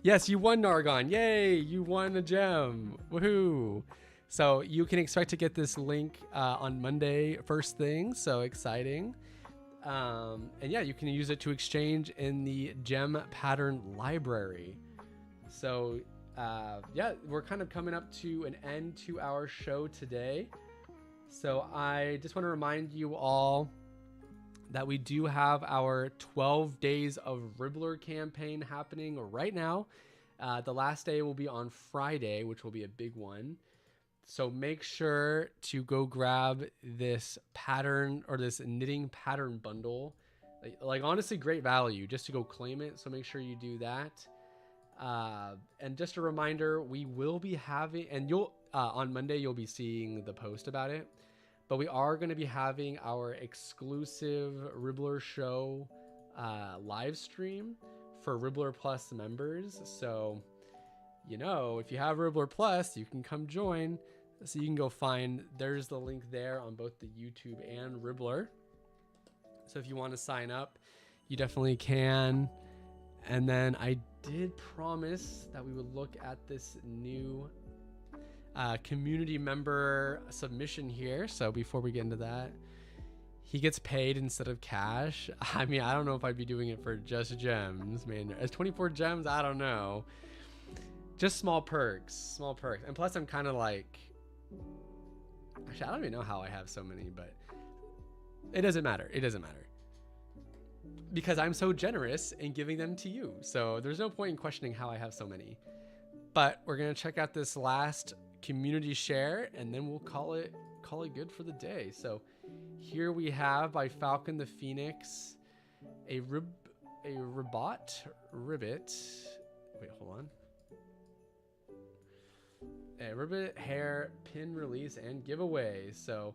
A: Yes, you won, Nargon. Yay, you won a gem. Woohoo. So you can expect to get this link on Monday first thing. So exciting. And yeah, you can use it to exchange in the gem pattern library. So yeah, we're kind of coming up to an end to our show today. So I just want to remind you all that we do have our 12 Days of Ribblr campaign happening right now. The last day will be on Friday, which will be a big one. So make sure to go grab this pattern or this knitting pattern bundle. Like honestly, great value just to go claim it. So make sure you do that. And just a reminder, we will be having, and you'll on Monday, you'll be seeing the post about it. But we are going to be having our exclusive Ribblr show live stream for Ribblr Plus members. So, you know, if you have Ribblr Plus, you can come join. So you can go find, there's the link there on both the YouTube and Ribblr. So if you want to sign up, you definitely can. And then I did promise that we would look at this new community member submission here. So before we get into that, he gets paid instead of cash. I mean, I don't know if I'd be doing it for just gems, man. As 24 gems, I don't know. Just small perks. And plus I'm kind of like, actually, I don't even know how I have so many, but it doesn't matter. Because I'm so generous in giving them to you. So there's no point in questioning how I have so many. But we're going to check out this last community share and then we'll call it good for the day. So here we have by Falcon the Phoenix a ribbit. Wait, hold on. A ribbit hair pin release and giveaway. So,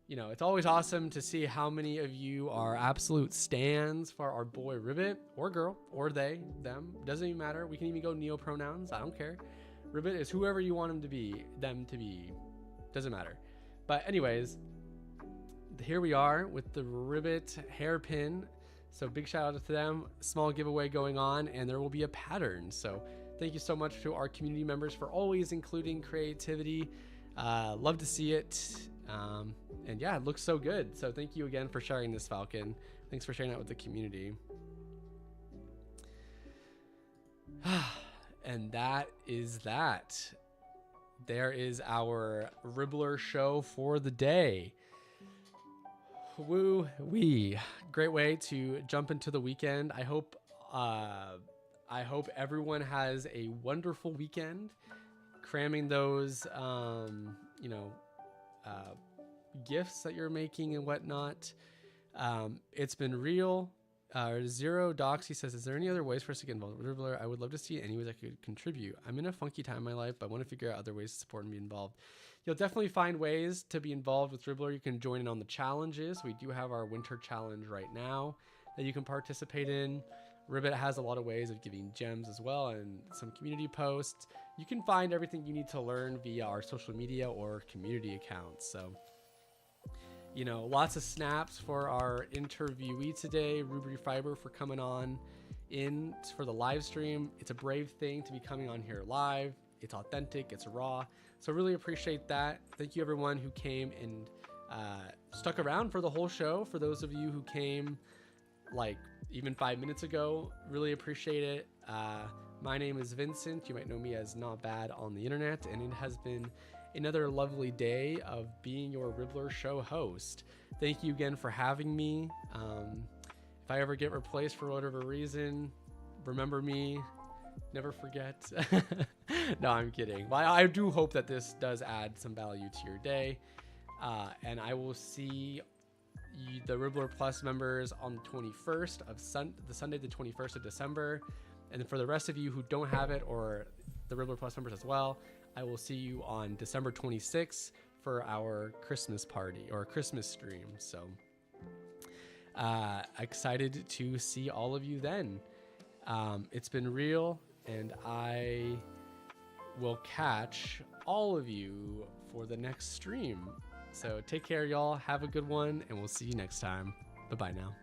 A: you know, it's always awesome to see how many of you are absolute stans for our boy Ribbit, or girl, or they, them. Doesn't even matter. We can even go neo pronouns. I don't care. Ribbit is whoever you want them to be. doesn't matter. But anyways, here we are with the Ribbit hairpin. So big shout out to them. Small giveaway going on, and there will be a pattern. So thank you so much to our community members for always including creativity. Love to see it. And yeah, it looks so good. So thank you again for sharing this, Falcon. Thanks for sharing that with the community. And that is that. There is our Ribblr show for the day. Woo wee. Great way to jump into the weekend. I hope everyone has a wonderful weekend, cramming those gifts that you're making and whatnot. It's been real. Zero Doxy says, is there any other ways for us to get involved with Ribblr? I would love to see any ways I could contribute. I'm in a funky time in my life, but I want to figure out other ways to support and be involved. You'll definitely find ways to be involved with Ribblr. You can join in on the challenges. We do have our winter challenge right now that you can participate in. Ribbit has a lot of ways of giving gems as well, and some community posts. You can find everything you need to learn via our social media or community accounts. So, you know, lots of snaps for our interviewee today, Ruby Fiber, for coming on in for the live stream. It's a brave thing to be coming on here live. It's authentic, it's raw. So really appreciate that. Thank you everyone who came and stuck around for the whole show. For those of you who came like even 5 minutes ago, really appreciate it. My name is Vincent. You might know me as Not Bad on the internet, and it has been another lovely day of being your Ribblr show host. Thank you again for having me. If I ever get replaced for whatever reason, remember me, never forget. No, I'm kidding. Well, I do hope that this does add some value to your day. And I will see the Ribblr Plus members on the 21st of the Sunday, the 21st of December. And for the rest of you who don't have it, or the Ribblr Plus members as well, I will see you on December 26th for our Christmas party or Christmas stream. So excited to see all of you then. It's been real, and I will catch all of you for the next stream. So take care, y'all. Have a good one, and we'll see you next time. Bye-bye now.